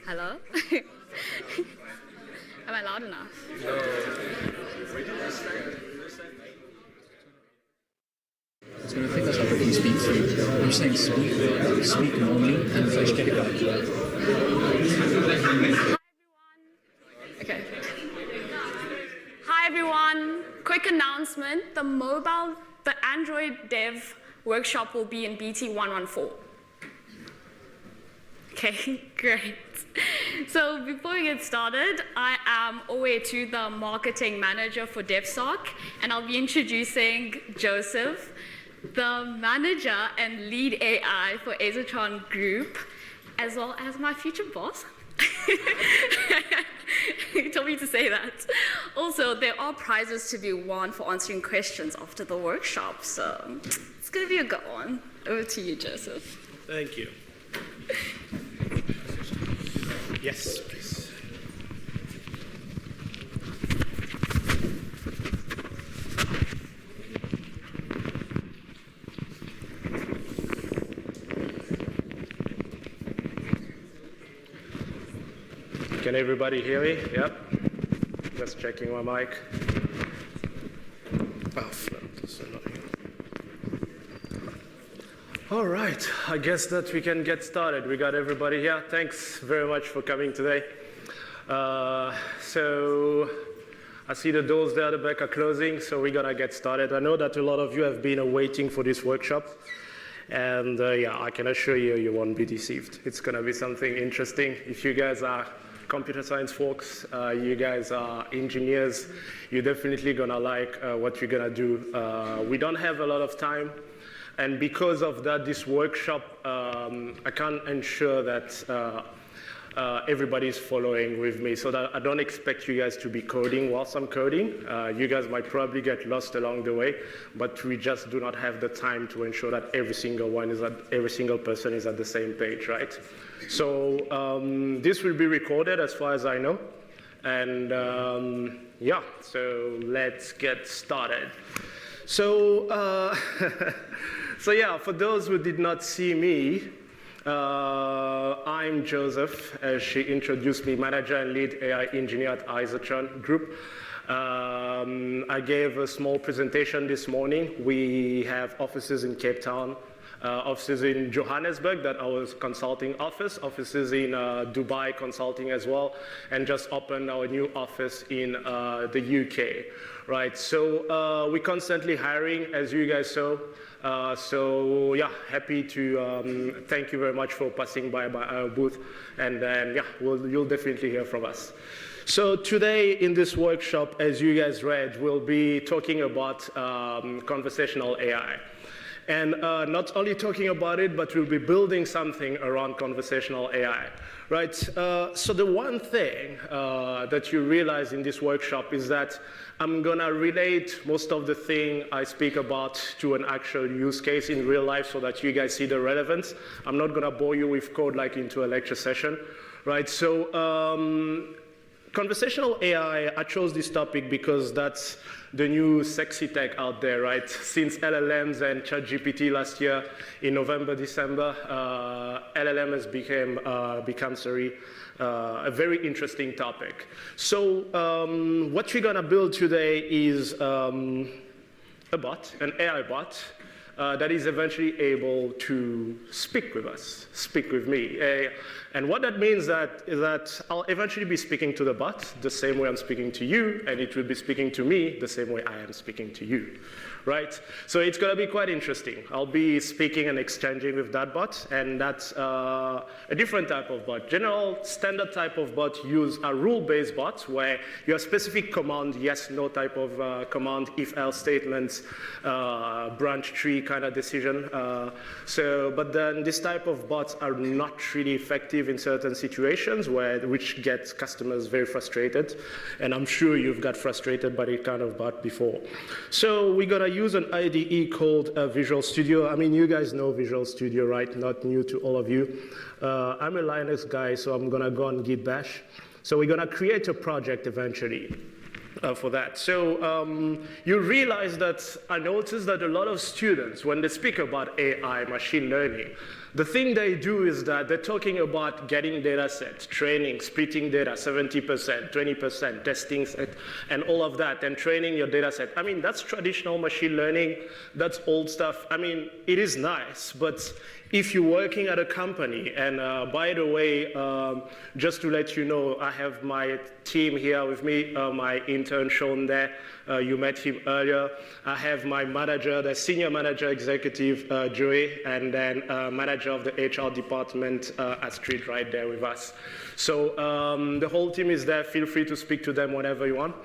Hello? Am I loud enough? It's going to pick us up if you speak through. I'm saying speak normally and first get it up. Okay. Hi everyone. Quick announcement. The Android dev workshop will be in BT 114. Okay, great. So before we get started, I am Owetu, the marketing manager for DevSoc, and I'll be introducing Joseph, the manager and lead AI for Aizatron Group, as well as my future boss. He told me to say that. Also, there are prizes to be won for answering questions after the workshop, so it's going to be a good one. Over to you, Joseph. Thank you. Yes, please. Can everybody hear me? Yep. Just checking my mic. Oh, that's annoying. All right, I guess that we can get started. We got everybody here. Thanks very much for coming today. So I see the doors there at the back are closing, so we're gonna get started. I know that a lot of you have been waiting for this workshop, and yeah, I can assure you, you won't be deceived. It's gonna be something interesting. If you guys are computer science folks, you guys are engineers, you're definitely gonna like what we're gonna do. We don't have a lot of time. And because of that, this workshop, I can't ensure that everybody's following with me. So that I don't expect you guys to be coding whilst I'm coding. You guys might probably get lost along the way, but we just do not have the time to ensure that every single person is at the same page, right? So this will be recorded as far as I know. And yeah, so let's get started. So, so yeah, for those who did not see me, I'm Joseph, as she introduced me, manager and lead AI engineer at Aizatron Group. I gave a small presentation this morning. We have offices in Cape Town, offices in Johannesburg, that our consulting office, offices in Dubai consulting as well, and just opened our new office in the UK. Right, so we're constantly hiring, as you guys saw. So yeah, happy to thank you very much for passing by our booth, and then yeah, you'll definitely hear from us. So today in this workshop, as you guys read, we'll be talking about conversational AI. And not only talking about it, but we'll be building something around conversational AI, right? So the one thing that you realize in this workshop is that I'm gonna relate most of the thing I speak about to an actual use case in real life so that you guys see the relevance. I'm not gonna bore you with code like into a lecture session, right? So conversational AI, I chose this topic because that's the new sexy tech out there, right? Since LLMs and ChatGPT last year in November, December, LLM has become a very interesting topic. So what we're gonna build today is a bot, an AI bot, that is eventually able to speak with us, speak with me. And what that means is that I'll eventually be speaking to the bot the same way I'm speaking to you, and it will be speaking to me the same way I am speaking to you, right? So it's going to be quite interesting. I'll be speaking and exchanging with that bot, and that's a different type of bot. General standard type of bot use a rule-based bot where you have specific command, yes, no type of command, if-else statements, branch tree kind of decision. But then this type of bots are not really effective in certain situations which gets customers very frustrated. And I'm sure you've got frustrated by this kind of bot before. So we're going to use an IDE called Visual Studio. I mean, you guys know Visual Studio, right? Not new to all of you. I'm a Linux guy, so I'm going to go on Git Bash. So we're going to create a project eventually. For that. So you realize that I noticed that a lot of students, when they speak about AI, machine learning, The thing they do is that they're talking about getting data sets, training, splitting data, 70%, 20%, testing set, and all of that, and training your data set. I mean, that's traditional machine learning. That's old stuff. I mean, it is nice, but if you're working at a company, and by the way, just to let you know, I have my team here with me, my intern Sean there, you met him earlier. I have my manager, the senior manager executive, Joey, and then manager of the HR department, Astrid, right there with us. So the whole team is there. Feel free to speak to them whenever you want.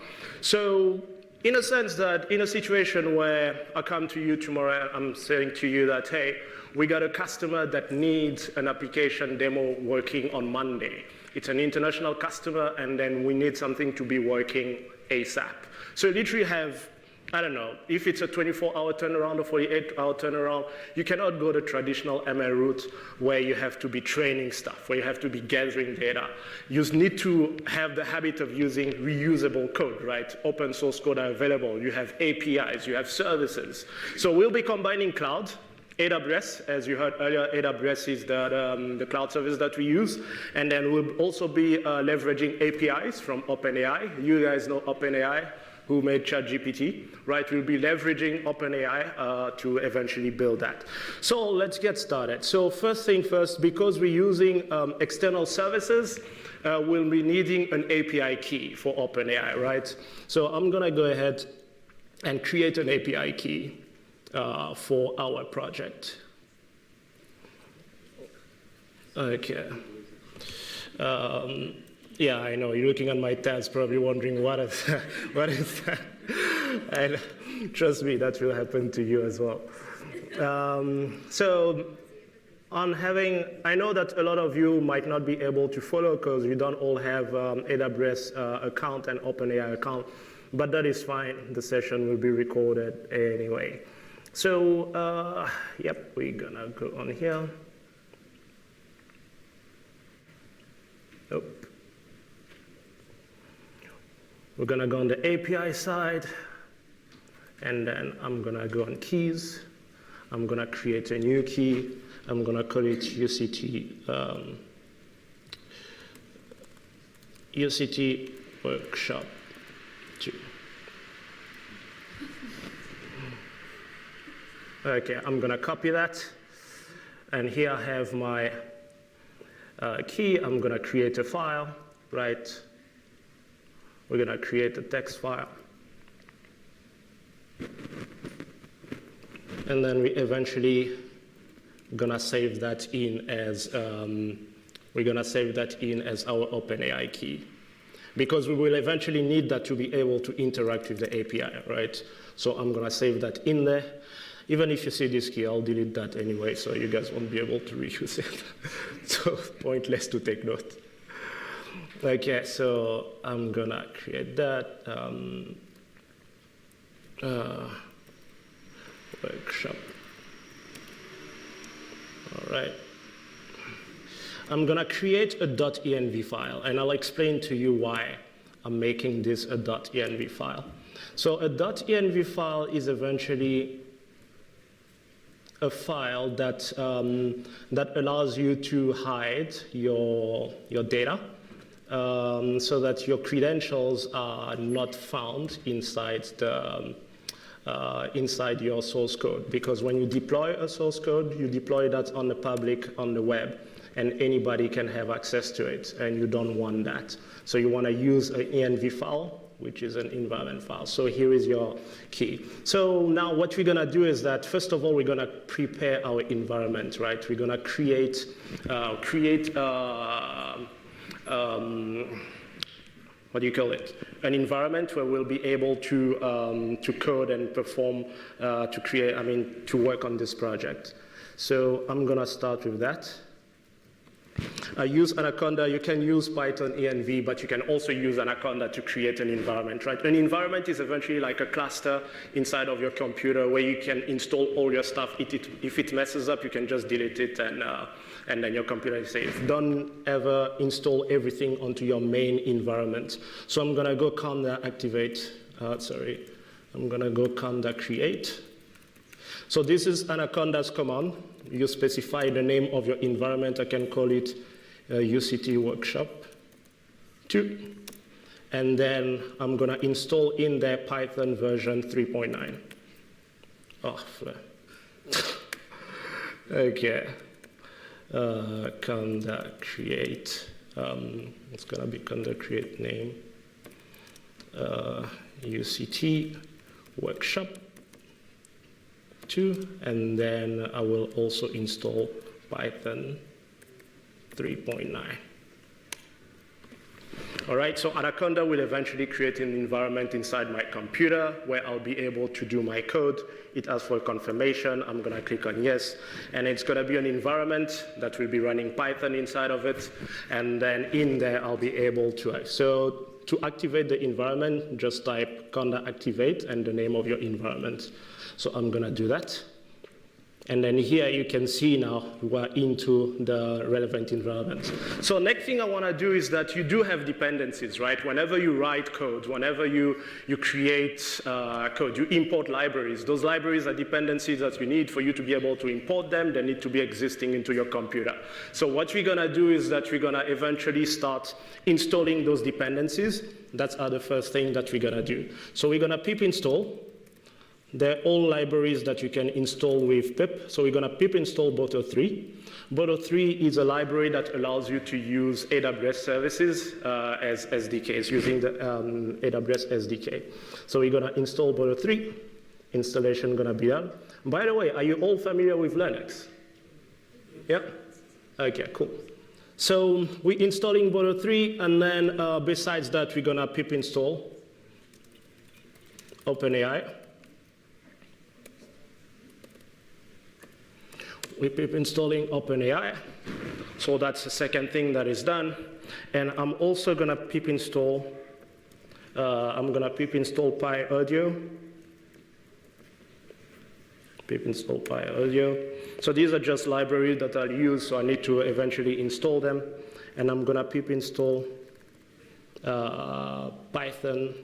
So in a sense that in a situation where I come to you tomorrow, I'm saying to you that, hey, we got a customer that needs an application demo working on Monday. It's an international customer, and then we need something to be working ASAP. So you literally have, I don't know, if it's a 24-hour turnaround or 48-hour turnaround, you cannot go the traditional ML route where you have to be training stuff, where you have to be gathering data. You need to have the habit of using reusable code, right? Open source code are available. You have APIs, you have services. So we'll be combining cloud, AWS, as you heard earlier, AWS is the cloud service that we use. And then we'll also be leveraging APIs from OpenAI. You guys know OpenAI, who made ChatGPT, right? We'll be leveraging OpenAI to eventually build that. So let's get started. So first thing first, because we're using external services, we'll be needing an API key for OpenAI, right? So I'm gonna go ahead and create an API key for our project. Okay. Yeah, I know, you're looking at my tabs, probably wondering what is that? What is that? And trust me, that will happen to you as well. So I know that a lot of you might not be able to follow because you don't all have AWS account and OpenAI account, but that is fine. The session will be recorded anyway. So, yep, we're gonna go on here. Nope. We're gonna go on the API side, and then I'm gonna go on keys. I'm gonna create a new key. I'm gonna call it UCT Workshop 2. Okay, I'm gonna copy that, and here I have my key. I'm gonna create a file, right? We're gonna create a text file. And then we eventually gonna save that in as, we're gonna save that in as our OpenAI key. Because we will eventually need that to be able to interact with the API, right? So I'm gonna save that in there. Even if you see this key, I'll delete that anyway, so you guys won't be able to reuse it. So pointless to take note. Okay, so I'm gonna create that workshop. All right. I'm gonna create a .env file, and I'll explain to you why I'm making this a .env file. So a .env file is eventually a file that that allows you to hide your data. So that your credentials are not found inside inside your source code. Because when you deploy a source code, you deploy that on the public, on the web, and anybody can have access to it, and you don't want that. So you want to use an env file, which is an environment file. So here is your key. So now what we're gonna do is that, first of all, we're gonna prepare our environment, right? We're gonna create what do you call it? An environment where we'll be able to code and perform, to work on this project. So I'm gonna start with that. I use Anaconda. You can use Python env, but you can also use Anaconda to create an environment, right? An environment is eventually like a cluster inside of your computer where you can install all your stuff. If it messes up, you can just delete it, and then your computer is safe. Don't ever install everything onto your main environment. So I'm gonna go conda activate, I'm gonna go conda create. So this is Anaconda's command. You specify the name of your environment. I can call it UCT Workshop 2. And then I'm going to install in there Python version 3.9. Oh, flare. Okay. Conda create. It's going to be conda create name. UCT Workshop 2. And then I will also install Python 3.9. All right, so Anaconda will eventually create an environment inside my computer where I'll be able to do my code. It asks for a confirmation. I'm going to click on yes. And it's going to be an environment that will be running Python inside of it. And then in there, I'll be able to. So to activate the environment, just type conda activate and the name of your environment. So I'm going to do that. And then here you can see now we're into the relevant environment. So next thing I want to do is that you do have dependencies, right? Whenever you write code, whenever you create code, you import libraries. Those libraries are dependencies that you need for you to be able to import them. They need to be existing into your computer. So what we're going to do is that we're going to eventually start installing those dependencies. That's the first thing that we're going to do. So we're going to pip install. They're all libraries that you can install with pip. So we're going to pip install Boto3. Boto3 is a library that allows you to use AWS services as SDKs, using the AWS SDK. So we're going to install Boto3. Installation going to be done. By the way, are you all familiar with Linux? Yeah? Okay, cool. So we're installing Boto3, and then besides that, we're going to pip install OpenAI. We pip installing OpenAI. So that's the second thing that is done. And I'm also going to pip install, PyAudio. Pip install PyAudio. So these are just libraries that I'll use, so I need to eventually install them. And I'm going to pip install python.env.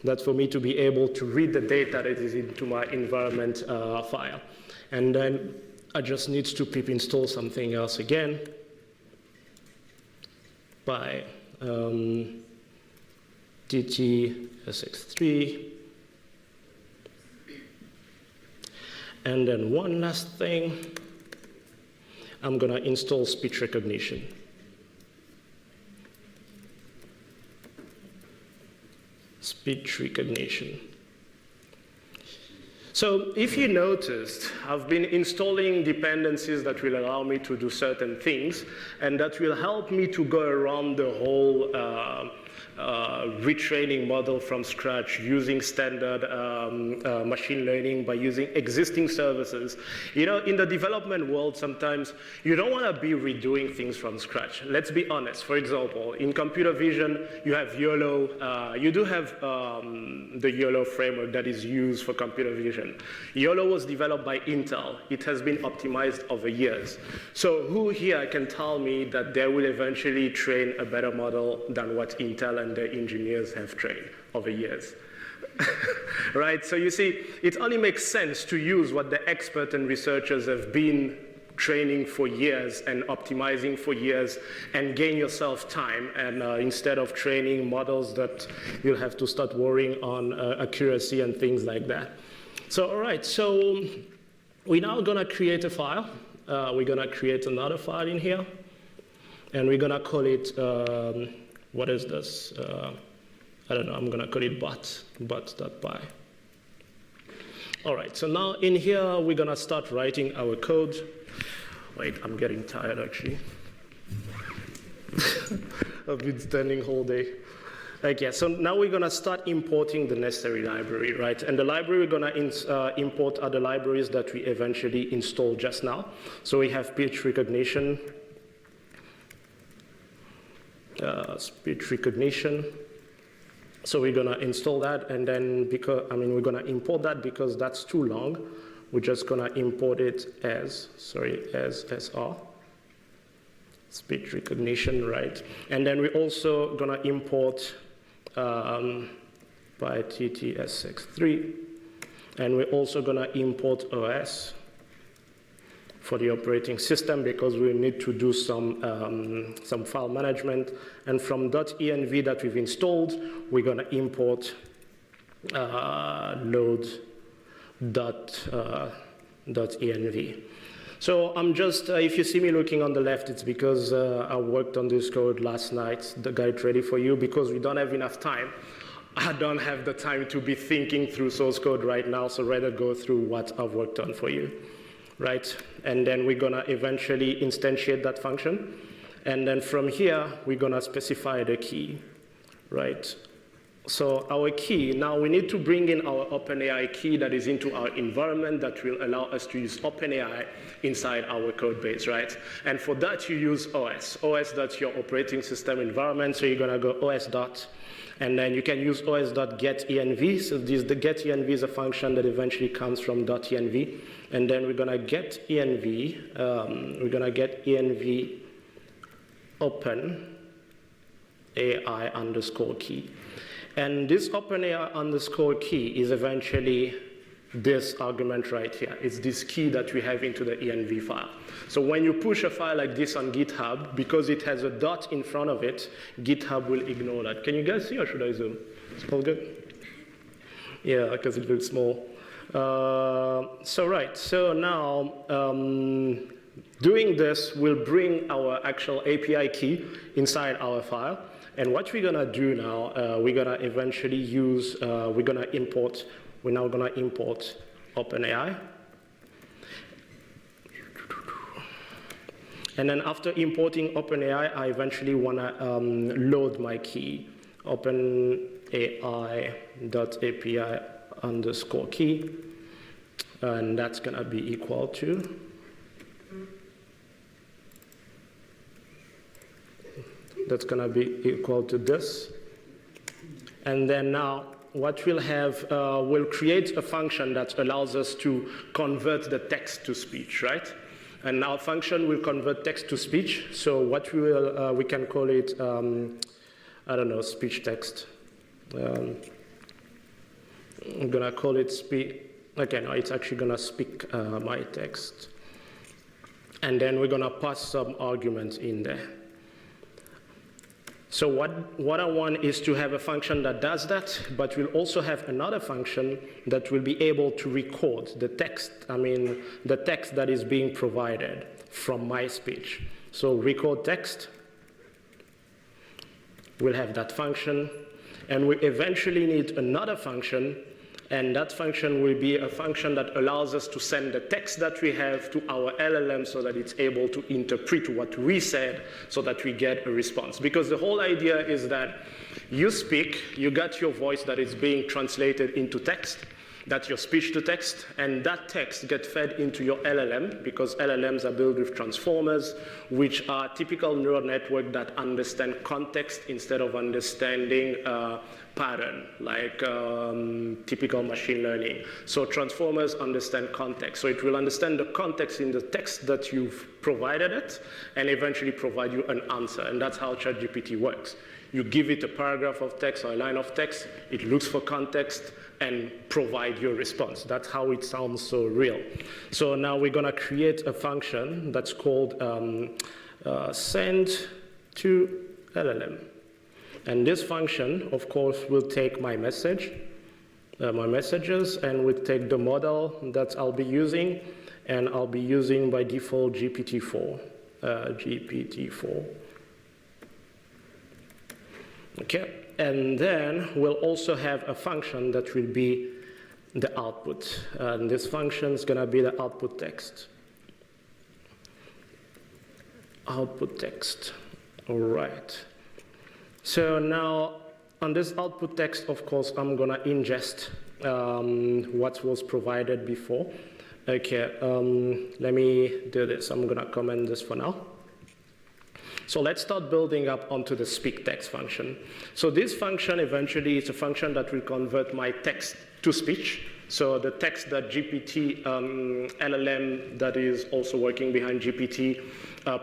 That's for me to be able to read the data that is into my environment file. And then I just need to pip install something else again by tt-sx3. And then one last thing, I'm going to install speech recognition. Speech recognition. So if you noticed, I've been installing dependencies that will allow me to do certain things, and that will help me to go around the whole retraining model from scratch using standard machine learning by using existing services. You know, in the development world, sometimes you don't want to be redoing things from scratch. Let's be honest. For example, in computer vision, you have YOLO. You do have the YOLO framework that is used for computer vision. YOLO was developed by Intel. It has been optimized over years. So who here can tell me that they will eventually train a better model than what Intel and the engineers have trained over years? Right? So you see, it only makes sense to use what the experts and researchers have been training for years and optimizing for years, and gain yourself time, and instead of training models that you'll have to start worrying on accuracy and things like that. So all right, so we're now going to create a file. We're going to create another file in here, and we're going to call it, what is this? I don't know, I'm going to call it bot.py. All right, so now in here, we're going to start writing our code. Wait, I'm getting tired, actually. I've been standing all day. Okay, so now we're going to start importing the necessary library, right? And the library we're going to import are the libraries that we eventually installed just now. So we have speech recognition. So we're going to install that, and then we're going to import that because that's too long. We're just going to import it as SR. Speech recognition, right? And then we're also going to import by TTS63. And we're also going to import OS for the operating system because we need to do some file management. And from .env that we've installed, we're going to import load.env. So I'm just, if you see me looking on the left, it's because I worked on this code last night, the guide ready for you, because we don't have enough time. I don't have the time to be thinking through source code right now, so rather go through what I've worked on for you, right? And then we're gonna eventually instantiate that function. And then from here, we're gonna specify the key, right? So our key, now we need to bring in our OpenAI key that is into our environment that will allow us to use OpenAI inside our code base, right? And for that, you use OS. OS, that's your operating system environment, so you're gonna go os dot, and then you can use os.getEnv. So the getEnv is a function that eventually comes from .env. And then we're gonna get env, we're gonna get env open AI underscore key. And this OpenAI underscore key is eventually this argument right here. It's this key that we have into the env file. So when you push a file like this on GitHub, because it has a dot in front of it, GitHub will ignore that. Can you guys see, or should I zoom? It's all good? Yeah, because it looks small. So now, doing this will bring our actual API key inside our file. And what we're gonna do now, we're gonna eventually use, we're now gonna import OpenAI. And then after importing OpenAI, I eventually wanna load my key, OpenAI.api underscore key. And that's gonna be equal to this. And then now what we'll have, we'll create a function that allows us to convert the text to speech, right? And our function will convert text to speech. So what we can call it, I don't know, speech text. I'm gonna call it okay, no, it's actually gonna speak my text. And then we're gonna pass some arguments in there. So what I want is to have a function that does that, but we'll also have another function that will be able to record the text, the text that is being provided from my speech. So record text, we'll have that function, and we eventually need another function, and that function will be a function that allows us to send the text that we have to our LLM so that it's able to interpret what we said so that we get a response. Because the whole idea is that you speak, you got your voice that is being translated into text, that's your speech to text, and that text gets fed into your LLM, because LLMs are built with transformers, which are typical neural network that understand context instead of understanding pattern, like typical machine learning. So transformers understand context. So it will understand the context in the text that you've provided it, and eventually provide you an answer. And that's how ChatGPT works. You give it a paragraph of text or a line of text, it looks for context, and provide your response. That's how it sounds so real. So now we're gonna create a function that's called send to LLM. And this function, of course, will take my message, my messages, and will take the model that I'll be using, and I'll be using by default GPT-4, GPT-4. Okay, and then we'll also have a function that will be the output. And this function is gonna be the output text. Output text, all right. So now, on this output text, of course, I'm gonna ingest what was provided before. Okay, let me do this. I'm gonna comment this for now. So let's start building up onto the speak text function. So this function eventually is a function that will convert my text to speech. So the text.gpt LLM that is also working behind GPT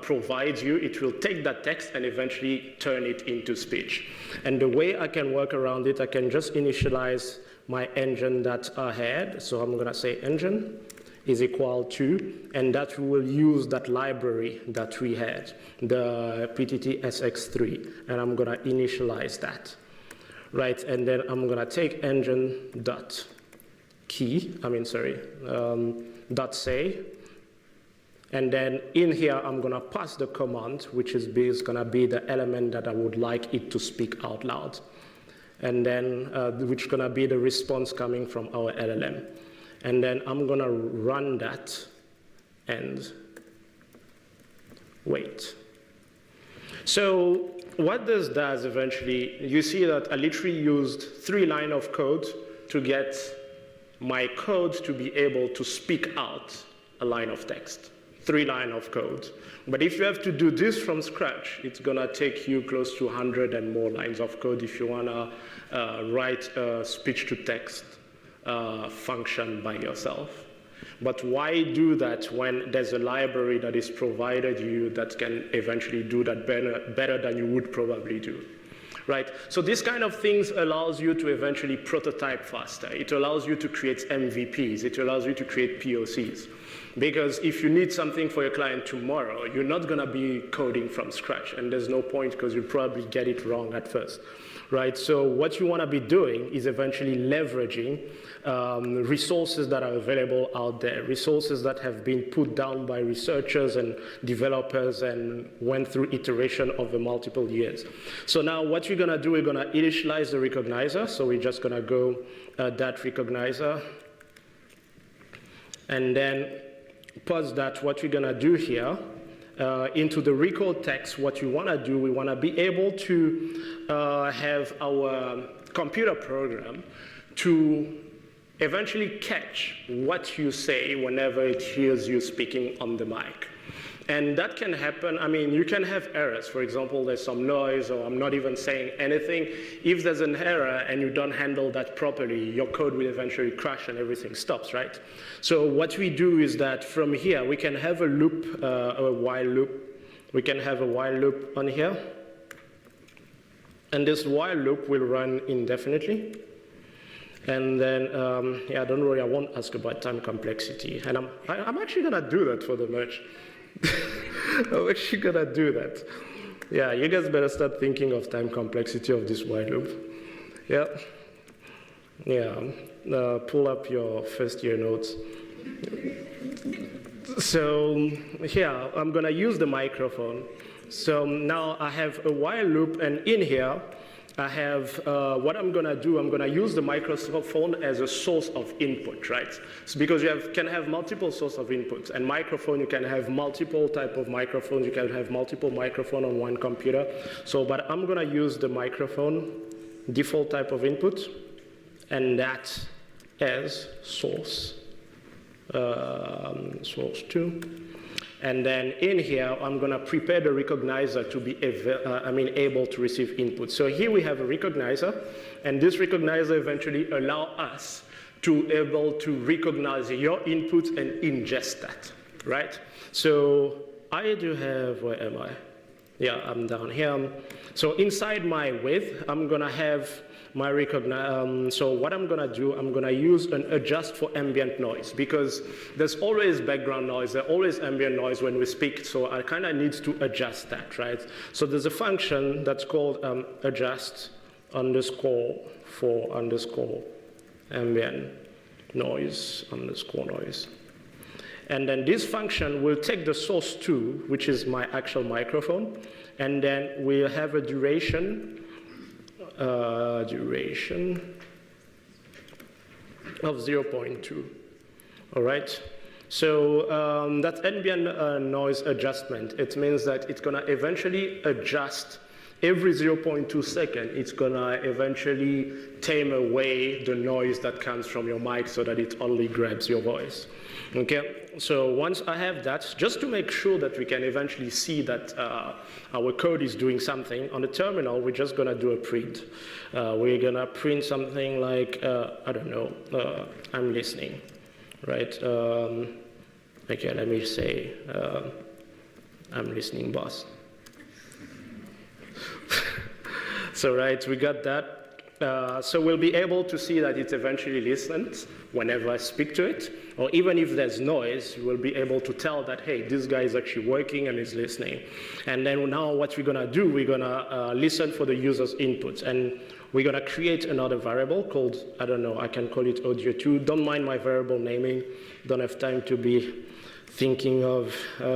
provides you, it will take that text and eventually turn it into speech. And the way I can work around it, I can just initialize my engine that I had. So I'm going to say engine is equal to, and that will use that library that we had, the PTT SX3, and I'm going to initialize that, right? And then I'm going to take engine dot dot say, and then in here I'm going to pass the command, which is going to be the element that I would like it to speak out loud, and then which is going to be the response coming from our LLM. And then I'm going to run that and wait. So what this does eventually, you see that I literally used 3 lines of code to get my code to be able to speak out a line of text. 3 lines of code. But if you have to do this from scratch, it's going to take you close to 100 and more lines of code if you want to write a speech-to-text function by yourself. But why do that when there's a library that is provided you that can eventually do that better than you would probably do? Right? So this kind of things allows you to eventually prototype faster. It allows you to create MVPs. It allows you to create POCs. Because if you need something for your client tomorrow, you're not going to be coding from scratch. And there's no point because you'll probably get it wrong at first. Right? So what you want to be doing is eventually leveraging resources that are available out there, resources that have been put down by researchers and developers and went through iteration over multiple years. So now what we're going to do, we're going to initialize the recognizer. So we're just going to go that recognizer. And then pause that. What we're going to do here, into the record text, what we want to do, we want to be able to have our computer program to eventually catch what you say whenever it hears you speaking on the mic. And that can happen, I mean, you can have errors. For example, there's some noise or I'm not even saying anything. If there's an error and you don't handle that properly, your code will eventually crash and everything stops, right? So what we do is that from here, we can have a loop, a while loop. We can have a while loop on here. And this while loop will run indefinitely. And then, yeah, don't worry, I won't ask about time complexity. And I'm actually going to do that for the merge. I'm actually going to do that. Yeah, you guys better start thinking of time complexity of this while loop. Yeah. Yeah, pull up your first year notes. So here, I'm going to use the microphone. So now I have a while loop, and in here, I have, what I'm going to do, I'm going to use the microphone as a source of input, right? So because you can have multiple sources of input, and microphone, you can have multiple type of microphones, you can have multiple microphones on one computer. So, but I'm going to use the microphone default type of input, and that as source, source 2. And then in here, I'm going to prepare the recognizer to be able to receive input. So here we have a recognizer, and this recognizer eventually allows us to be able to recognize your input and ingest that, right? So I do have, where am I? Yeah, I'm down here. So inside my width, I'm going to have my recognizer. So what I'm going to do, I'm going to use an adjust for ambient noise, because there's always background noise, there's always ambient noise when we speak, so I kind of need to adjust that, right? So there's a function that's called adjust underscore for underscore ambient noise underscore noise. And then this function will take the source 2, which is my actual microphone, and then we'll have a duration of 0.2. All right. So that ambient noise adjustment, it means that it's going to eventually adjust every 0.2 seconds. It's going to eventually tame away the noise that comes from your mic so that it only grabs your voice. Okay, so once I have that, just to make sure that we can eventually see that our code is doing something, on the terminal, we're just going to do a print. We're going to print something like, I don't know, I'm listening, right? Okay, let me say, I'm listening, boss. So, right, we got that. So we'll be able to see that it eventually listens whenever I speak to it, or even if there's noise, we'll be able to tell that, hey, this guy is actually working and is listening. And then now what we're gonna do, we're gonna listen for the user's inputs, and we're gonna create another variable called, I don't know, I can call it audio2. Don't mind my variable naming. Don't have time to be thinking of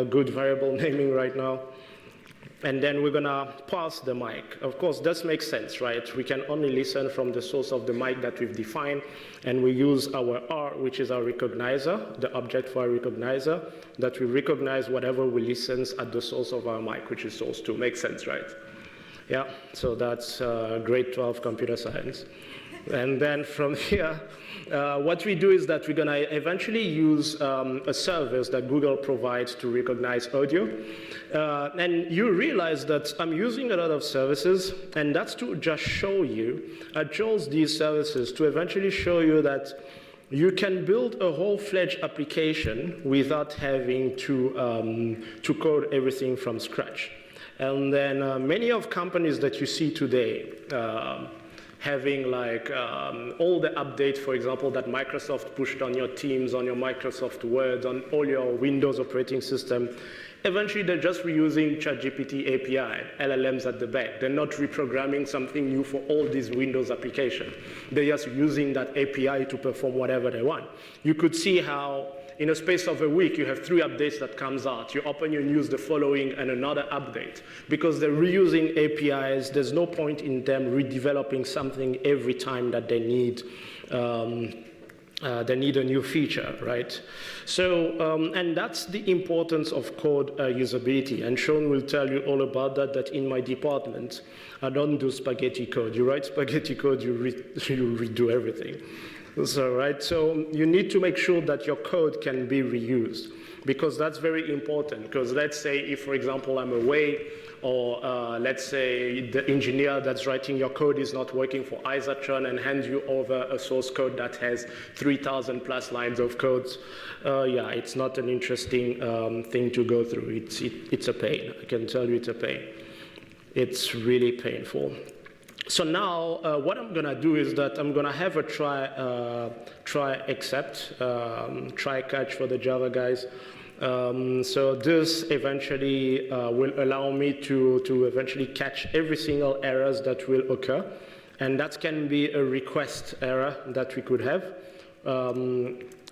good variable naming right now. And then we're going to pass the mic. Of course, this makes sense, right? We can only listen from the source of the mic that we've defined, and we use our R, which is our recognizer, the object for our recognizer, that we recognize whatever we listen at the source of our mic, which is source 2. Makes sense, right? Yeah, so that's grade 12 computer science. And then from here, what we do is that we're going to eventually use a service that Google provides to recognize audio. And you realize that I'm using a lot of services, and that's to just show you, I chose these services to eventually show you that you can build a whole-fledged application without having to code everything from scratch. And then many of companies that you see today, having like all the updates, for example, that Microsoft pushed on your Teams, on your Microsoft Word, on all your Windows operating system, eventually they're just reusing ChatGPT API, LLMs at the back. They're not reprogramming something new for all these Windows applications. They're just using that API to perform whatever they want. You could see how in a space of a week, you have 3 updates that comes out. You open your news, the following, and another update. Because they're reusing APIs, there's no point in them redeveloping something every time that they need a new feature, right? So, and that's the importance of code usability. And Sean will tell you all about that, that in my department, I don't do spaghetti code. You write spaghetti code, you redo everything. So, right, so you need to make sure that your code can be reused, because that's very important. Because let's say if, for example, I'm away, or let's say the engineer that's writing your code is not working for Aizatron and hands you over a source code that has 3,000 plus lines of code, yeah, it's not an interesting thing to go through. It's a pain. I can tell you it's a pain. It's really painful. So now, what I'm going to do is that I'm going to have a try except, try catch for the Java guys. So this eventually will allow me to eventually catch every single errors that will occur. And that can be a request error that we could have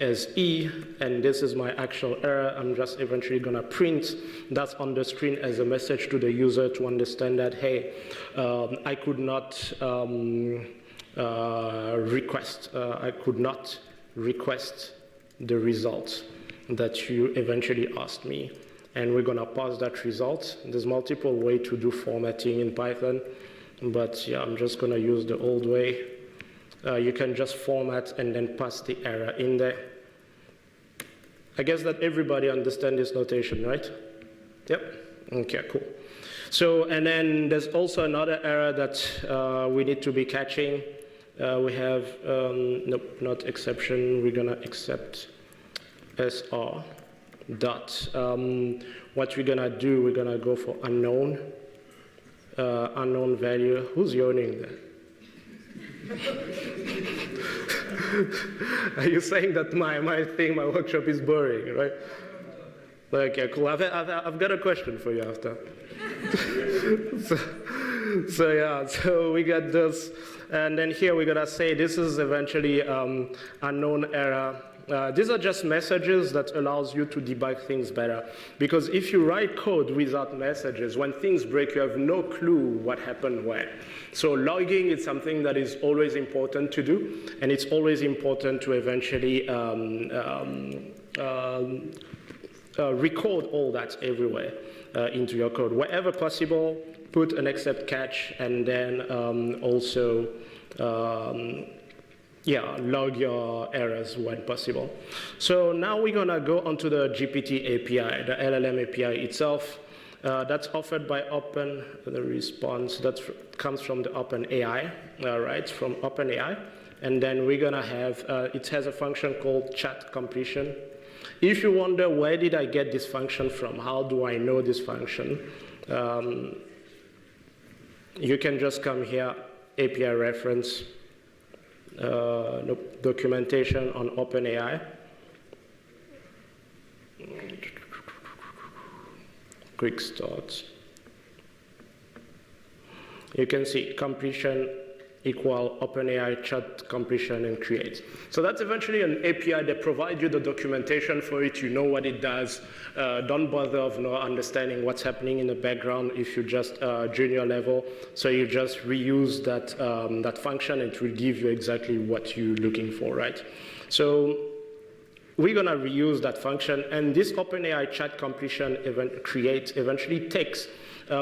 as E, and this is my actual error. I'm just eventually going to print that on the screen as a message to the user to understand that, hey, I could not request the result that you eventually asked me. And we're going to pass that result. There's multiple ways to do formatting in Python, but yeah, I'm just going to use the old way. You can just format and then pass the error in there. I guess that everybody understands this notation, right? Yep. Okay, cool. So, and then there's also another error that we need to be catching. We have, nope, not exception. We're going to accept SR dot. What we're going to do, we're going to go for unknown, unknown value. Who's yawning there? Are you saying that my workshop is boring, right? Okay, cool. I've got a question for you after. So yeah, so we got this, and then here we're gonna say this is eventually unknown error. These are just messages that allows you to debug things better. Because if you write code without messages, when things break, you have no clue what happened when. So logging is something that is always important to do, and it's always important to eventually record all that everywhere into your code. Wherever possible, put an except catch, and then also log your errors when possible. So now we're going to go onto the GPT API, the LLM API itself. That's offered by Open, the response that comes from the OpenAI, right, from OpenAI. And then we're going to have, it has a function called chat completion. If you wonder, where did I get this function from? How do I know this function? You can just come here, API reference, documentation on OpenAI. Quick start. You can see completion equal OpenAI chat completion and create. So that's eventually an API that provides you the documentation for it. You know what it does. Don't bother of not understanding what's happening in the background if you just junior level. So you just reuse that, that function and it will give you exactly what you're looking for, right? So we're going to reuse that function. And this OpenAI chat completion eventually takes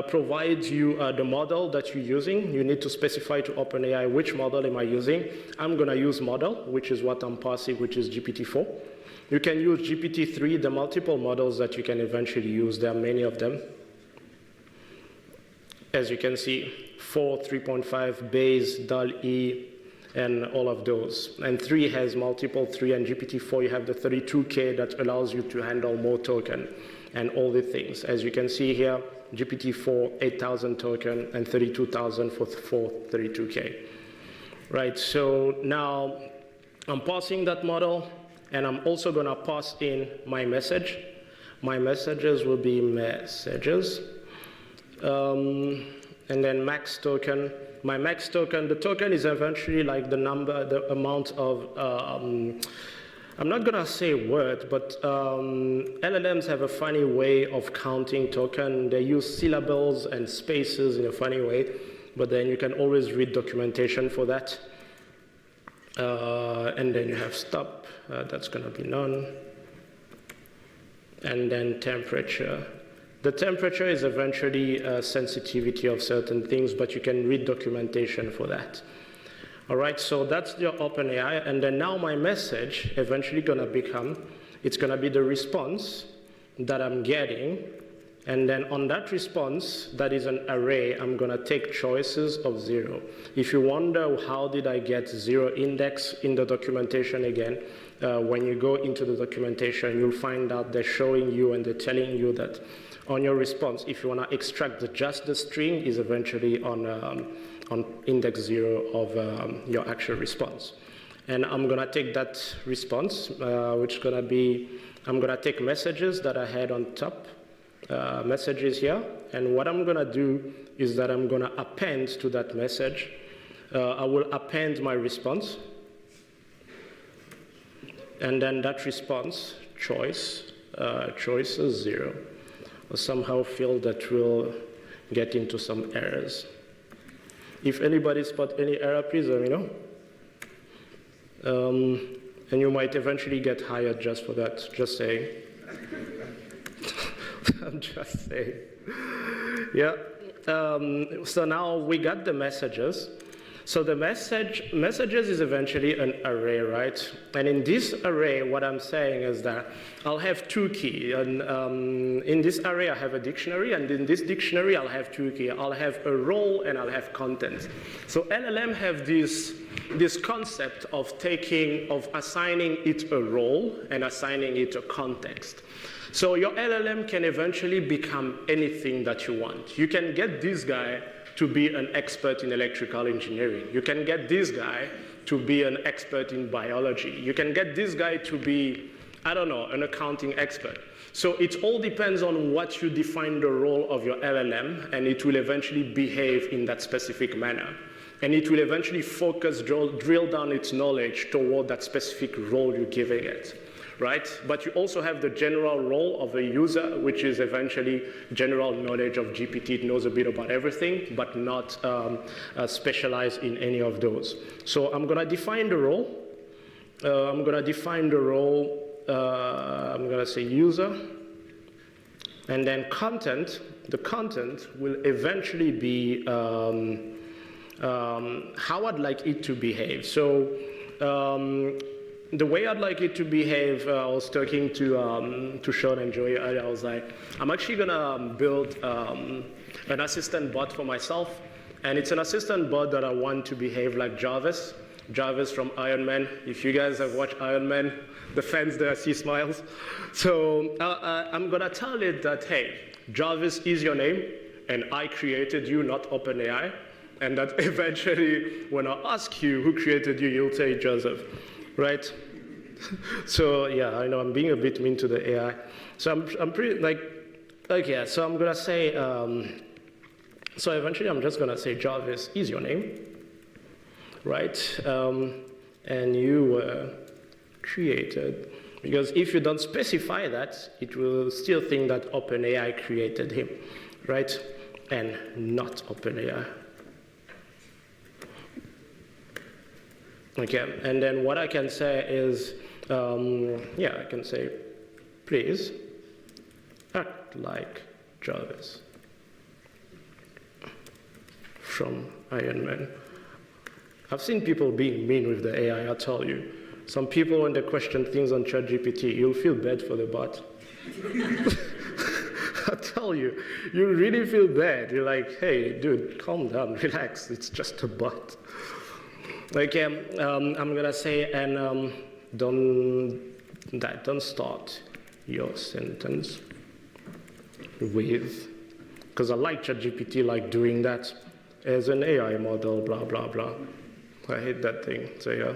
provides you the model that you're using. You need to specify to OpenAI which model am I using. I'm going to use model, which is what I'm parsing, which is GPT-4. You can use GPT-3, the multiple models that you can eventually use. There are many of them. As you can see, 4, 3.5, Bayes, DAL-E, and all of those. And 3 has multiple 3, and GPT-4, you have the 32K that allows you to handle more token and all the things. As you can see here, GPT-4, 8,000 token, and 32,000 for 32K. Right, so now I'm parsing that model, and I'm also gonna pass in my message. My messages will be messages. And then max token. My max token, the token is eventually like the number, the amount of, I'm not going to say word, but LLMs have a funny way of counting token. They use syllables and spaces in a funny way, but then you can always read documentation for that. And then you have stop, that's going to be none. And then temperature. The temperature is eventually sensitivity of certain things, but you can read documentation for that. All right, so that's your OpenAI, and then now my message eventually gonna become, it's gonna be the response that I'm getting, and then on that response, that is an array, I'm gonna take choices of 0. If you wonder how did I get 0 index in the documentation again, when you go into the documentation, you'll find out they're showing you and they're telling you that on your response, if you wanna extract just the string, is eventually on index 0 of your actual response. And I'm gonna take that response, which is gonna be, I'm gonna take messages that I had on top, messages here, and what I'm gonna do is that I'm gonna append to that message. I will append my response, and then that response, choice is 0. I somehow feel that we'll get into some errors. If anybody spot any error, please let me know. And you might eventually get hired just for that, just saying. I'm just saying. Yeah. So now we got the messages. So the messages is eventually an array, right? And in this array, what I'm saying is that I'll have 2 keys. And in this array, I have a dictionary, and in this dictionary, I'll have 2 keys. I'll have a role, and I'll have content. So LLM have this concept of assigning it a role and assigning it a context. So your LLM can eventually become anything that you want. You can get this guy to be an expert in electrical engineering. You can get this guy to be an expert in biology. You can get this guy to be, I don't know, an accounting expert. So it all depends on what you define the role of your LLM, and it will eventually behave in that specific manner. And it will eventually focus, drill down its knowledge toward that specific role you're giving it. Right? But you also have the general role of a user, which is eventually general knowledge of GPT. It knows a bit about everything, but not specialized in any of those. So I'm going to define the role. I'm going to say user. And then content. The content will eventually be how I'd like it to behave. So the way I'd like it to behave, I was talking to Sean and Joey earlier. I was like, I'm actually gonna build an assistant bot for myself, and it's an assistant bot that I want to behave like Jarvis. Jarvis from Iron Man. If you guys have watched Iron Man, the fans there, I see smiles. So I'm gonna tell it that, hey, Jarvis is your name, and I created you, not OpenAI. And that eventually, when I ask you who created you, you'll say Joseph, right? So yeah, I know I'm being a bit mean to the AI. So I'm pretty like, okay, so I'm gonna say, so eventually I'm just gonna say Jarvis is your name, right? And you were created. Because if you don't specify that, it will still think that OpenAI created him, right? And not OpenAI. Okay, and then what I can say is, yeah, I can say, please act like Jarvis from Iron Man. I've seen people being mean with the AI, I tell you. Some people, when they question things on ChatGPT, you'll feel bad for the bot. I tell you, you really feel bad. You're like, hey, dude, calm down, relax, it's just a bot. Okay, I'm gonna say, and don't start your sentence with, because I like ChatGPT like doing that as an AI model, blah, blah, blah. I hate that thing, so yeah.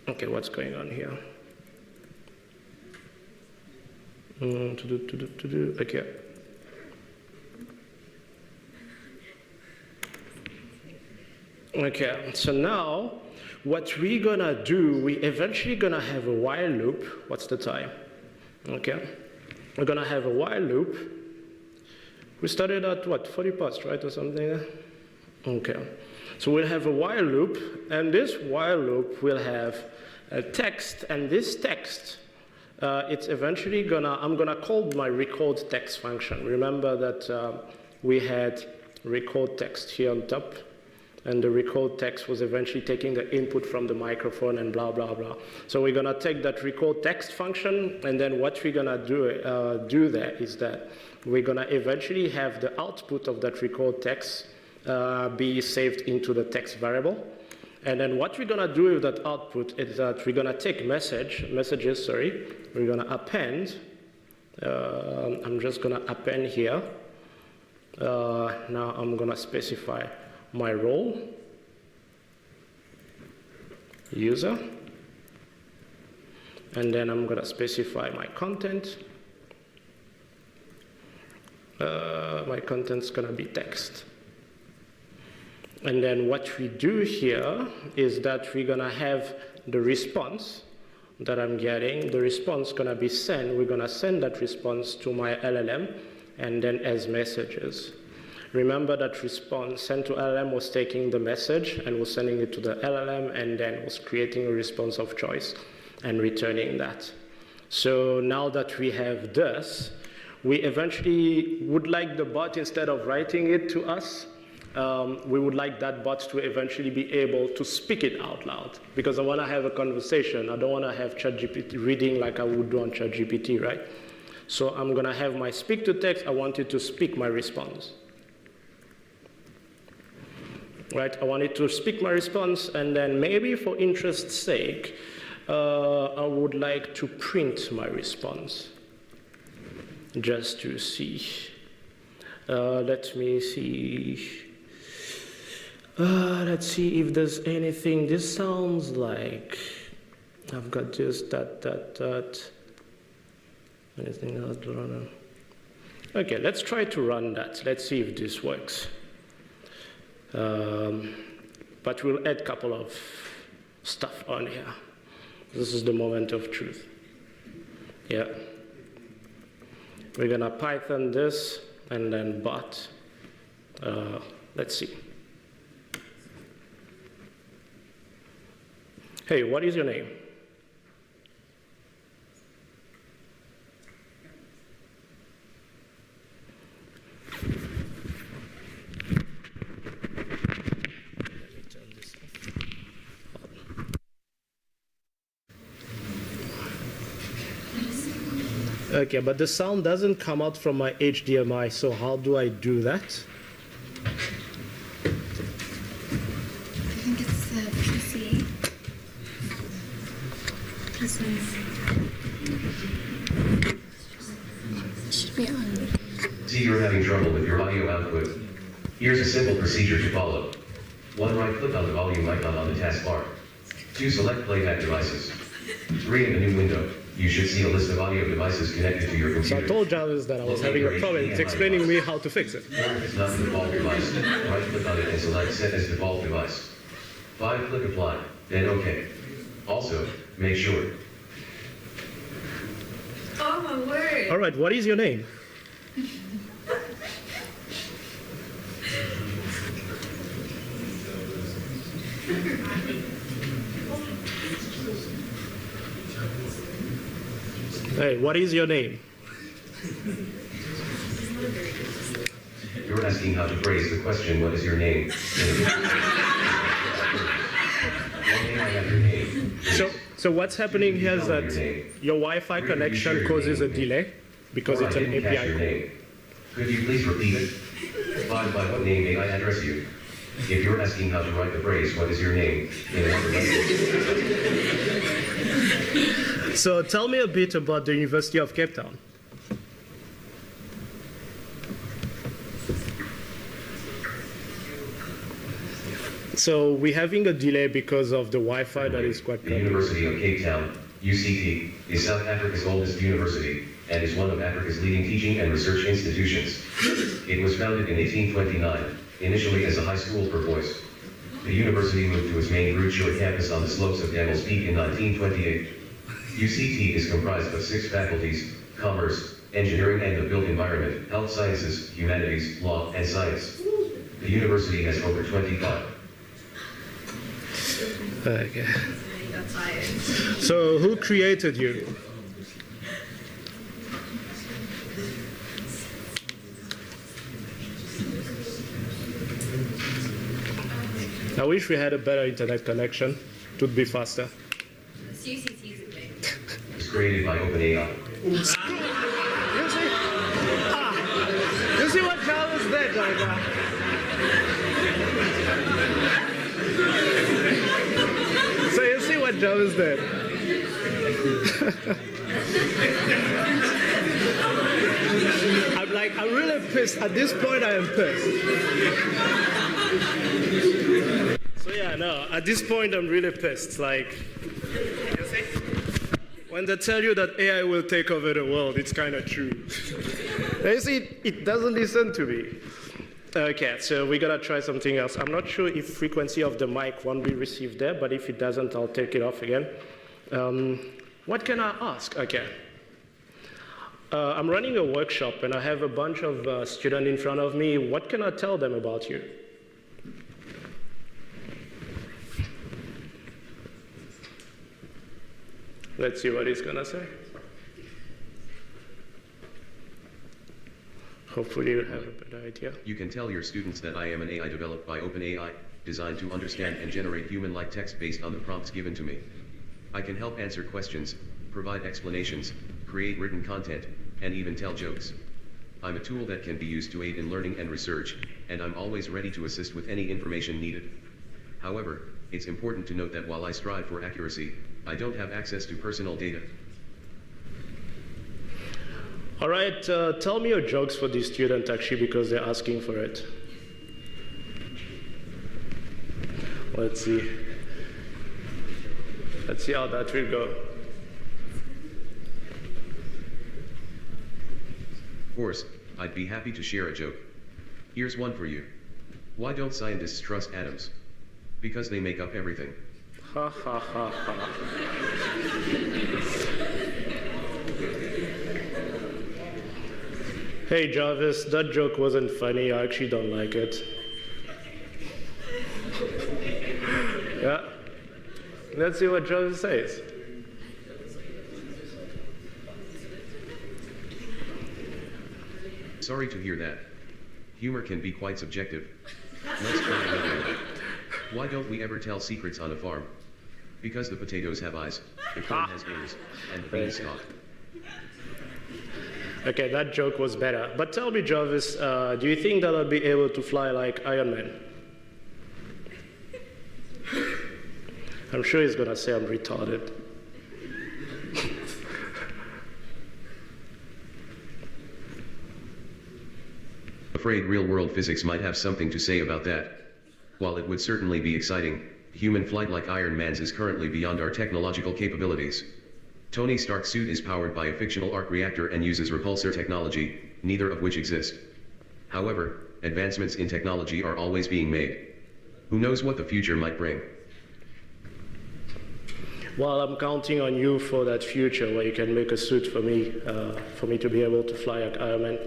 Okay, what's going on here? Okay. Okay, so now what we're gonna do, we eventually gonna have a while loop. What's the time? Okay, we're gonna have a while loop. We started at what, 40 past, right, or something? Okay, so we'll have a while loop, and this while loop will have a text, and this text, it's eventually gonna, I'm gonna call my record text function. Remember that we had record text here on top, and the record text was eventually taking the input from the microphone and blah, blah, blah. So we're gonna take that record text function, and then what we're gonna do there is that we're gonna eventually have the output of that record text be saved into the text variable. And then what we're gonna do with that output is that we're gonna take messages, we're gonna append, I'm just gonna append here. Now I'm gonna specify my role, user, and then I'm gonna specify my content. My content's gonna be text. And then what we do here is that we're gonna have the response that I'm getting. The response gonna be sent. We're gonna send that response to my LLM and then as messages. Remember that response sent to LLM was taking the message and was sending it to the LLM and then was creating a response of choice and returning that. So now that we have this, we eventually would like the bot, instead of writing it to us, we would like that bot to eventually be able to speak it out loud, because I want to have a conversation. I don't want to have ChatGPT reading like I would do on ChatGPT, right? So I'm going to have my speak to text. I want it to speak my response. Right? I want it to speak my response, and then maybe for interest's sake, I would like to print my response just to see. Let me see. Let's see if there's anything. This sounds like I've got just that. Anything else to run? Okay, let's try to run that. Let's see if this works. But we'll add a couple of stuff on here. This is the moment of truth. Yeah. We're gonna Python this and then bot. Let's see. Hey, what is your name? Okay, but the sound doesn't come out from my HDMI, so how do I do that? I think it's the PC. This one should be on. See you're having trouble with your audio output. Here's a simple procedure to follow. 1. Right-click on the volume icon on the taskbar. 2. Select playback devices. 3. In a new window, you should see a list of audio devices connected to your So I computer. told Jarvis that I was having a problem. It's explaining me how to fix it. 4. If it's not the default device, right-click on it and select Set as Default Device. 5. Click Apply, then OK. Also, make sure. Oh my word! All right, what is your name? Hey, what is your name? You're asking how to phrase the question, what is your name? What name I have your name? So what's happening here is that your Wi-Fi connection causes a delay because Or it's I an didn't catch your API. name. Could you please repeat it? 5. By what name may I address you? If you're asking how to write the phrase, what is your name? In another language. So tell me a bit about the University of Cape Town. So we're having a delay because of the Wi-Fi that is quite The good. University of Cape Town, UCT, is South Africa's oldest university and is one of Africa's leading teaching and research institutions. It was founded in 1829, initially as a high school for boys. The university moved to its main Route Shore campus on the slopes of Devil's Peak in 1928. UCT is comprised of 6 faculties: commerce, engineering and the built environment, health sciences, humanities, law, and science. The university has over 25. Okay. So who created you? I wish we had a better internet connection. It would be faster. UCT's a big. It's created by OpenAI. You see? You see what Jarvis did right now? So you see what Jarvis did? I'm really pissed. At this point, I am pissed. So yeah, no, at this point, I'm really pissed. Like, you see? When they tell you that AI will take over the world, it's kind of true. You see, it doesn't listen to me. Okay, so we gotta try something else. I'm not sure if frequency of the mic won't be received there, but if it doesn't, I'll take it off again. What can I ask? Okay. I'm running a workshop and I have a bunch of students in front of me. What can I tell them about you? Let's see what he's gonna say. Hopefully you have a better idea. You can tell your students that I am an AI developed by OpenAI, designed to understand and generate human-like text based on the prompts given to me. I can help answer questions, provide explanations, create written content, and even tell jokes. I'm a tool that can be used to aid in learning and research, and I'm always ready to assist with any information needed. However, it's important to note that while I strive for accuracy, I don't have access to personal data. All right, tell me your jokes for these students actually because they're asking for it. Let's see. Let's see how that will go. Of course, I'd be happy to share a joke. Here's one for you. Why don't scientists trust atoms? Because they make up everything. Ha ha ha ha. Hey Jarvis, that joke wasn't funny. I actually don't like it. Yeah. Let's see what Jarvis says. Sorry to hear that. Humor can be quite subjective. Let's try another one. Why don't we ever tell secrets on a farm? Because the potatoes have eyes, the corn has ears, and the beans talk. Okay, that joke was better. But tell me, Jarvis, do you think that I'll be able to fly like Iron Man? I'm sure he's gonna say I'm retarded. Afraid real-world physics might have something to say about that. While it would certainly be exciting, human flight like Iron Man's is currently beyond our technological capabilities. Tony Stark's suit is powered by a fictional arc reactor and uses repulsor technology, neither of which exist. However, advancements in technology are always being made. Who knows what the future might bring? Well, I'm counting on you for that future where you can make a suit for me to be able to fly like Iron Man.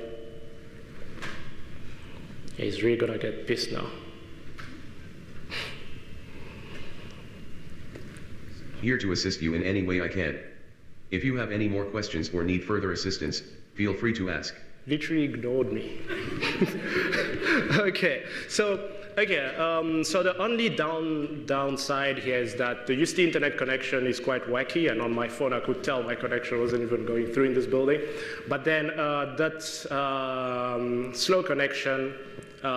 He's really gonna get pissed now. Here to assist you in any way I can. If you have any more questions or need further assistance, feel free to ask. Literally ignored me. Okay, so the only downside here is that the UST internet connection is quite wacky, and on my phone I could tell my connection wasn't even going through in this building. But then that slow connection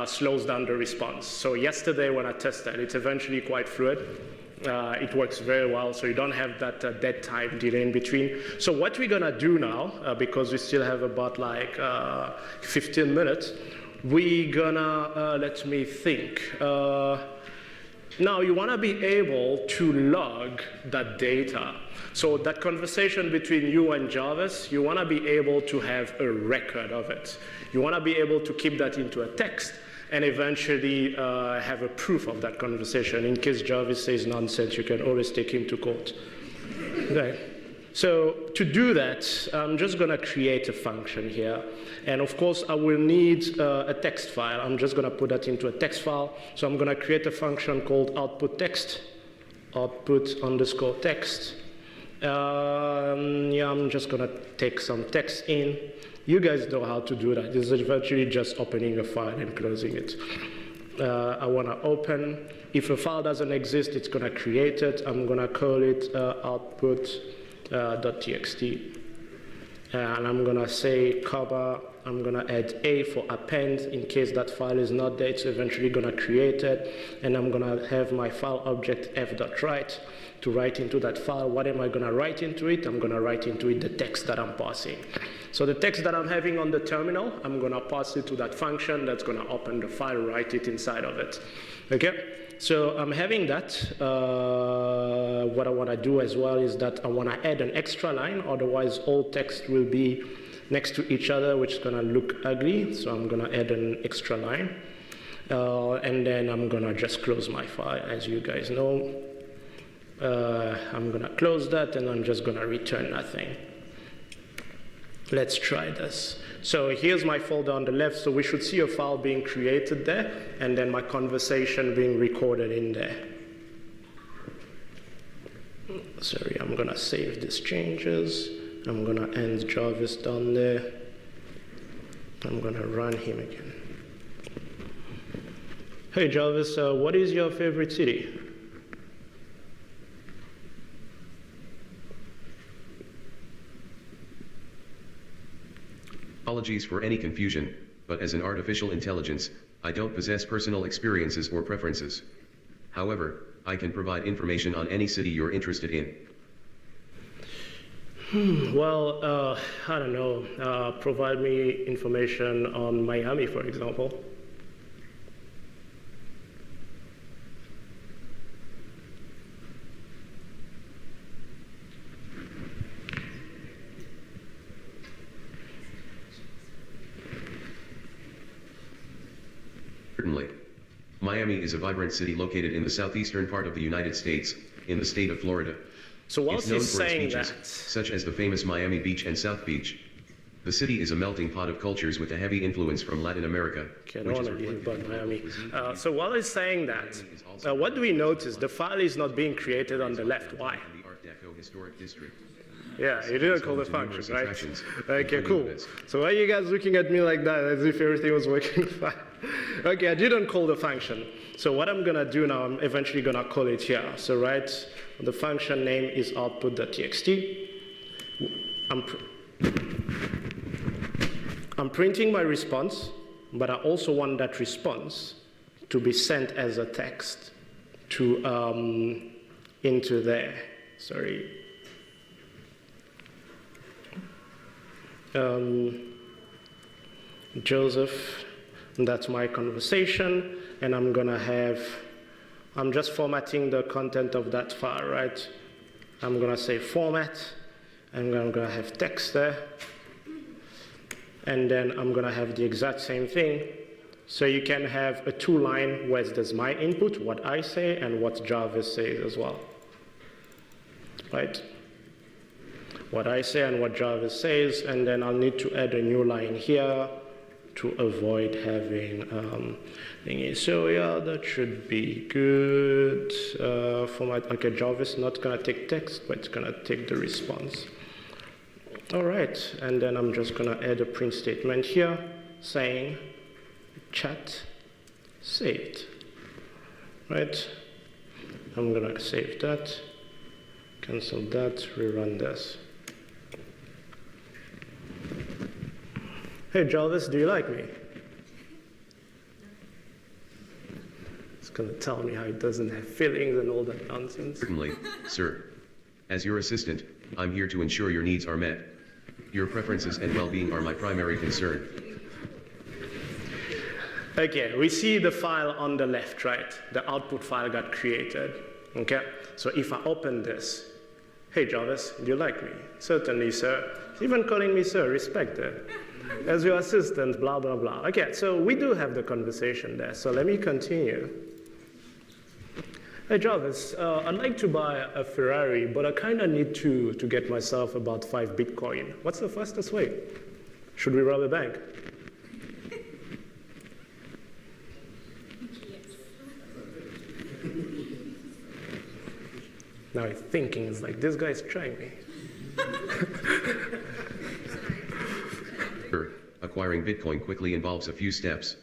slows down the response. So yesterday when I tested, it's eventually quite fluid. It works very well, so you don't have that dead time delay in between. So what we're gonna do now, because we still have about like 15 minutes, we're gonna, let me think. Now you wanna be able to log that data. So that conversation between you and Jarvis, you wanna be able to have a record of it. You wanna be able to keep that into a text and eventually have a proof of that conversation. In case Jarvis says nonsense, you can always take him to court. Okay. So to do that, I'm just gonna create a function here. And of course, I will need a text file. I'm just gonna put that into a text file. So I'm gonna create a function called output text, output_text. Yeah, I'm just gonna take some text in. You guys know how to do that. It's virtually just opening a file and closing it. I want to open. If a file doesn't exist, it's going to create it. I'm going to call it output.txt. And I'm going to say comma. I'm going to add a for append. In case that file is not there, it's eventually going to create it. And I'm going to have my file object f.write to write into that file. What am I going to write into it? I'm going to write into it the text that I'm passing. So the text that I'm having on the terminal, I'm going to pass it to that function that's going to open the file, write it inside of it. Okay? So I'm having that. What I want to do as well is that I want to add an extra line, otherwise all text will be next to each other, which is going to look ugly. So I'm going to add an extra line. And then I'm going to just close my file, as you guys know. I'm going to close that, and I'm just going to return nothing. Let's try this. So here's my folder on the left, so we should see a file being created there, and then my conversation being recorded in there. Sorry, I'm gonna save these changes. I'm gonna end Jarvis down there. I'm gonna run him again. Hey Jarvis, what is your favorite city? Apologies for any confusion, but as an artificial intelligence, I don't possess personal experiences or preferences. However, I can provide information on any city you're interested in. Well, I don't know. Provide me information on Miami, for example. Certainly. Miami is a vibrant city located in the southeastern part of the United States, in the state of Florida. So whilst it's known he's for its saying beaches, that, such as the famous Miami Beach and South Beach. The city is a melting pot of cultures with a heavy influence from Latin America. okay, I don't want to hear about Miami. So while he's saying that, what do we notice? The file is not being created on the left. Why? The Art Deco historic district. Yeah, you didn't call the function, right? Attractions, Okay, cool. this. So why are you guys looking at me like that, as if everything was working fine? Okay, I didn't call the function. So what I'm gonna do now, I'm eventually gonna call it here. So right, the function name is output.txt. I'm printing my response, but I also want that response to be sent as a text to into there. Sorry. Joseph, that's my conversation, and I'm just formatting the content of that file, right? I'm gonna say format, and I'm gonna have text there, and then I'm gonna have the exact same thing. So you can have a 2-line where there's my input, what I say, and what Jarvis says as well, right? What I say and what Jarvis says, and then I'll need to add a new line here to avoid having thingy. So yeah, that should be good. Format, okay, Jarvis not gonna take text, but it's gonna take the response. All right, and then I'm just gonna add a print statement here saying chat saved, right? I'm gonna save that, cancel that, rerun this. Hey Jarvis, do you like me? It's gonna tell me how he doesn't have feelings and all that nonsense. Certainly, sir. As your assistant, I'm here to ensure your needs are met. Your preferences and well-being are my primary concern. Okay, we see the file on the left, right? The output file got created, okay? So if I open this, hey Jarvis, do you like me? Certainly, sir. Even calling me sir, respect it. As your assistant, blah, blah, blah. Okay, so we do have the conversation there, so let me continue. Hey Jarvis, I'd like to buy a Ferrari, but I kind of need to get myself about 5 Bitcoin. What's the fastest way? Should we rob a bank? Now he's thinking, it's like, this guy's trying me. Acquiring Bitcoin quickly involves a few steps.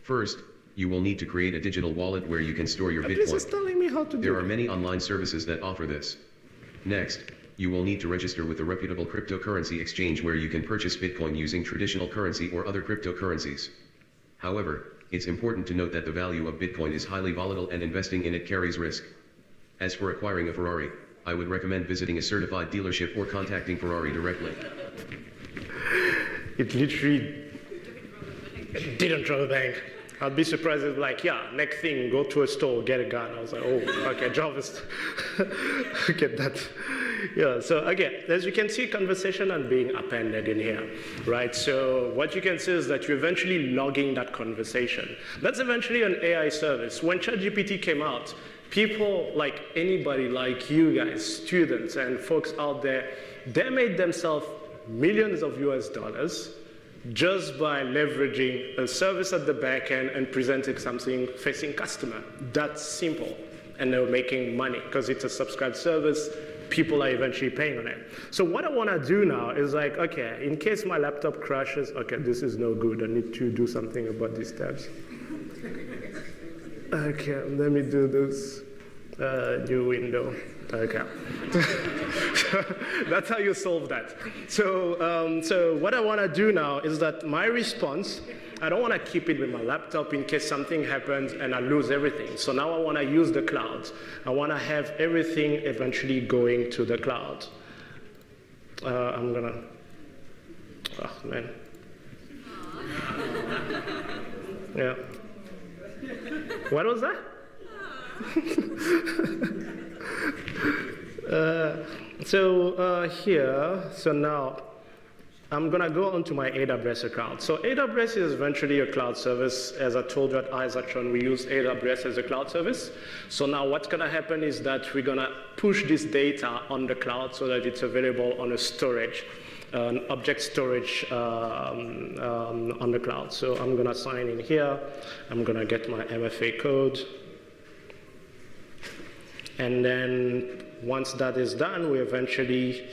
First, you will need to create a digital wallet where you can store your Bitcoin. This is telling me how to do it. There are many online services that offer this. Next, you will need to register with a reputable cryptocurrency exchange where you can purchase Bitcoin using traditional currency or other cryptocurrencies. However, it's important to note that the value of Bitcoin is highly volatile and investing in it carries risk. As for acquiring a Ferrari, I would recommend visiting a certified dealership or contacting Ferrari directly. It literally didn't rob a bank. I'd be surprised if like, yeah, next thing, go to a store, get a gun. I was like, oh, okay, Jarvis, get that. Yeah, so again, as you can see, conversation are being appended in here, right? So what you can see is that you're eventually logging that conversation. That's eventually an AI service. When ChatGPT came out, people like anybody like you guys, students and folks out there, they made themselves millions of US dollars just by leveraging a service at the back end and presenting something facing customer. That's simple. And they're making money because it's a subscribed service. People are eventually paying on it. So what I want to do now is like, okay, in case my laptop crashes, okay, this is no good. I need to do something about these tabs. Okay, let me do this. New window. Okay. That's how you solve that. So what I want to do now is that my response, I don't want to keep it with my laptop in case something happens and I lose everything. So now I want to use the cloud. I want to have everything eventually going to the cloud. I'm going to, oh man. Yeah. What was that? So now I'm gonna go onto my AWS account. So AWS is eventually a cloud service. As I told you at Aizatron, we use AWS as a cloud service. So now what's gonna happen is that we're gonna push this data on the cloud so that it's available on a storage, an object storage on the cloud. So I'm gonna sign in here. I'm gonna get my MFA code. And then once that is done, we're eventually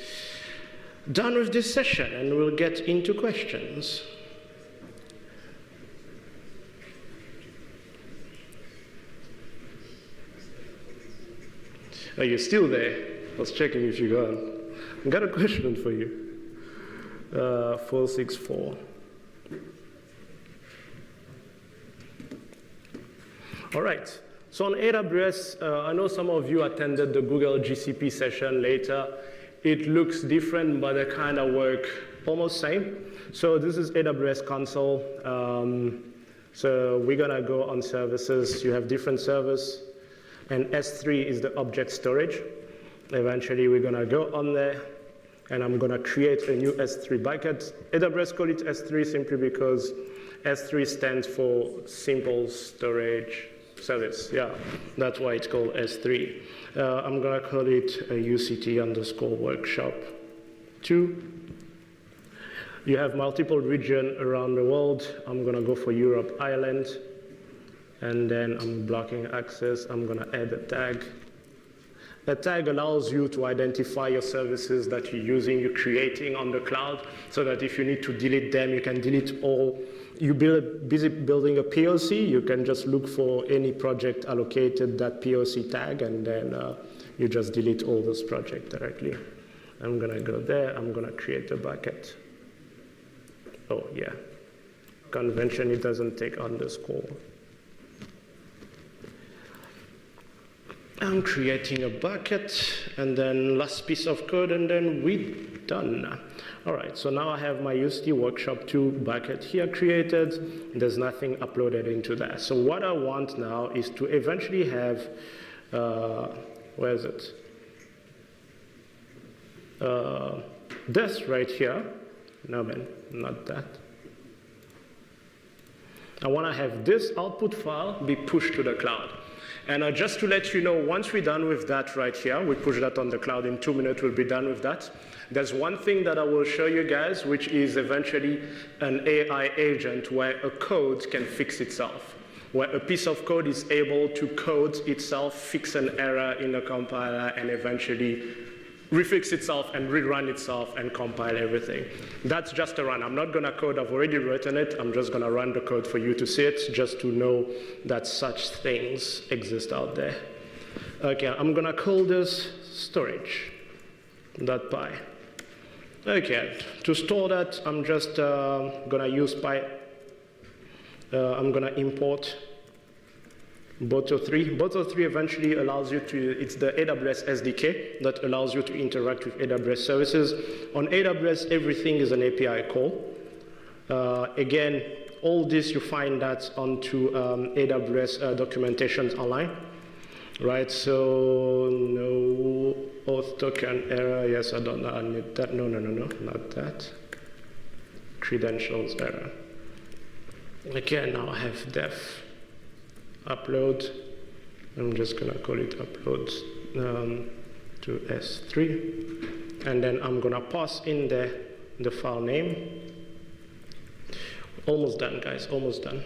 done with this session and we'll get into questions. Are you still there? I was checking if you're gone. I've got a question for you. 464. All right. So on AWS, I know some of you attended the Google GCP session later. It looks different, but they kind of work almost same. So this is AWS console. So we're going to go on services. You have different servers. And S3 is the object storage. Eventually, we're going to go on there. And I'm going to create a new S3 bucket. AWS call it S3 simply because S3 stands for Simple Storage Service. Yeah, that's why it's called S3. I'm going to call it a UCT_workshop 2. You have multiple regions around the world. I'm going to go for Europe, Ireland. And then I'm blocking access. I'm going to add a tag. A tag allows you to identify your services that you're using, you're creating on the cloud, so that if you need to delete them, you can delete all. You're busy building a POC, you can just look for any project allocated that POC tag, and then you just delete all those projects directly. I'm going to go there. I'm going to create a bucket. Oh, yeah. Convention, it doesn't take underscore. I'm creating a bucket, and then last piece of code, and then we're done. All right, so now I have my UCT Workshop 2 bucket here created. There's nothing uploaded into that. So what I want now is to eventually have, where is it? This right here. No, man, not that. I want to have this output file be pushed to the cloud. And just to let you know, once we're done with that right here, we push that on the cloud. In 2 minutes, we'll be done with that. There's one thing that I will show you guys, which is eventually an AI agent where a code can fix itself, where a piece of code is able to code itself, fix an error in the compiler, and eventually refix itself and rerun itself and compile everything. That's just a run. I'm not going to code. I've already written it. I'm just going to run the code for you to see it, just to know that such things exist out there. OK, I'm going to call this storage.py. OK, to store that, I'm just going to use py. I'm going to import Boto3. Boto3 eventually allows you to, it's the AWS SDK that allows you to interact with AWS services. On AWS, everything is an API call. Again, all this you find that onto AWS documentations online, right? So no auth token error. Yes, I don't know. I need that. No, not that. Credentials error. Okay, now I have def. Upload. I'm just going to call it upload to S3. And then I'm going to pass in there the file name. Almost done, guys, almost done.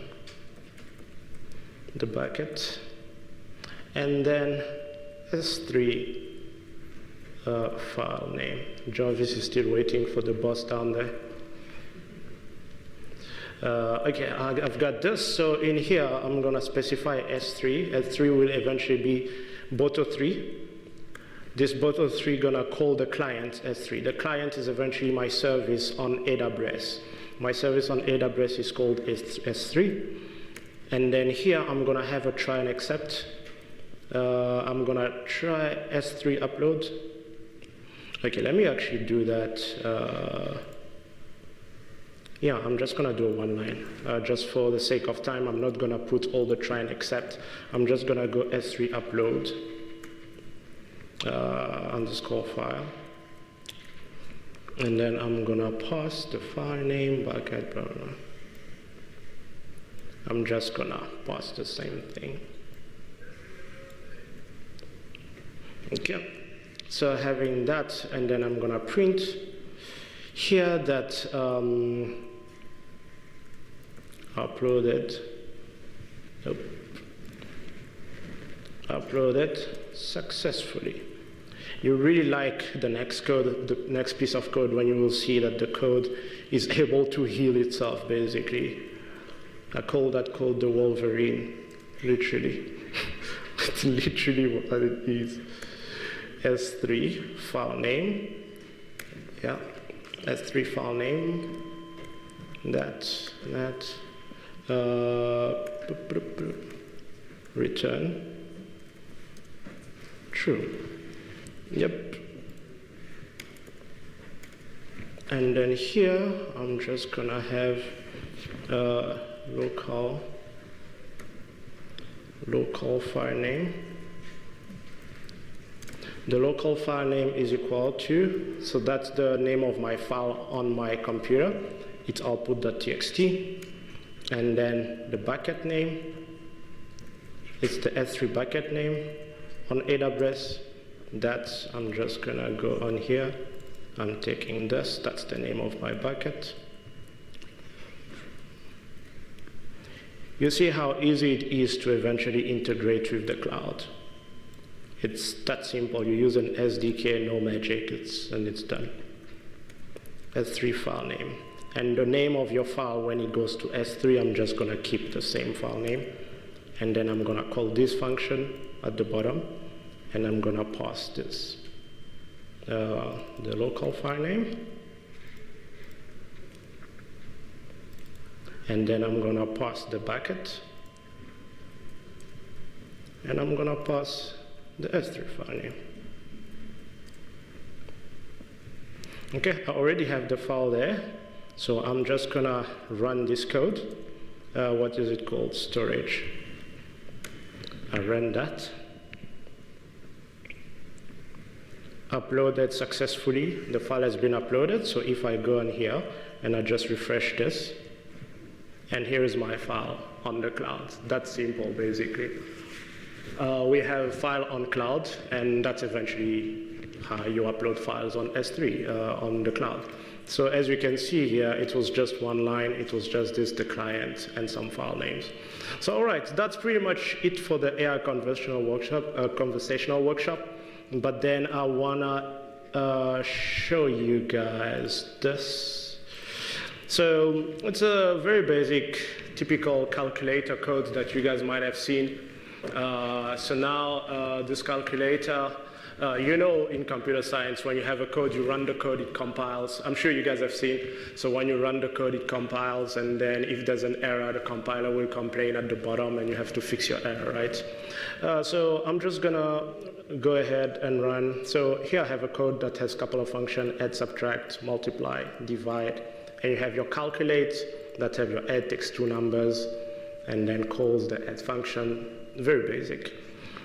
The bucket. And then S3 file name. Jarvis is still waiting for the boss down there. OK, I've got this. So in here, I'm going to specify S3. S3 will eventually be Boto3. This Boto3 going to call the client S3. The client is eventually my service on AWS. My service on AWS is called S3. And then here, I'm going to have a try and accept. I'm going to try S3 upload. OK, let me actually do that. Yeah, I'm just going to do a one line. Just for the sake of time, I'm not going to put all the try and accept. I'm just going to go S3 upload underscore file. And then I'm going to pass the file name, bucket, blah, blah, blah. I'm just going to pass the same thing. OK. So having that, and then I'm going to print here that uploaded successfully. You really like the next code, the next piece of code, when you will see that the code is able to heal itself, basically. I call that code the Wolverine, literally. It's literally what it is. S3 file name. Yeah. S3 file name, return true. Yep. And then here, I'm just gonna have local file name. The local file name is equal to, so that's the name of my file on my computer. It's output.txt. And then the bucket name, it's the S3 bucket name. On AWS, that's, I'm just gonna go on here. I'm taking this, that's the name of my bucket. You see how easy it is to eventually integrate with the cloud. It's that simple. You use an SDK, no magic, and it's done. S3 file name. And the name of your file, when it goes to S3, I'm just gonna keep the same file name. And then I'm gonna call this function at the bottom, and I'm gonna pass this. The local file name, and then I'm gonna pass the bucket, and I'm gonna pass the S3 file name. Okay, I already have the file there, so I'm just gonna run this code. What is it called? Storage. I ran that. Uploaded successfully. The file has been uploaded. So if I go on here and I just refresh this, and here is my file on the cloud. That's simple, basically. We have file on cloud, and that's eventually how you upload files on S3 on the cloud. So as you can see here, it was just one line. It was just this, the client, and some file names. So all right, that's pretty much it for the AI conversational workshop. But then I wanna show you guys this. So it's a very basic, typical calculator code that you guys might have seen. So now this calculator, you know, in computer science, when you have a code, you run the code, it compiles. I'm sure you guys have seen. So when you run the code, it compiles, and then if there's an error, the compiler will complain at the bottom, and you have to fix your error, right? So I'm just gonna go ahead and run. So here I have a code that has a couple of functions: add, subtract, multiply, divide, and you have your calculate that have your add takes two numbers, and then calls the add function. Very basic.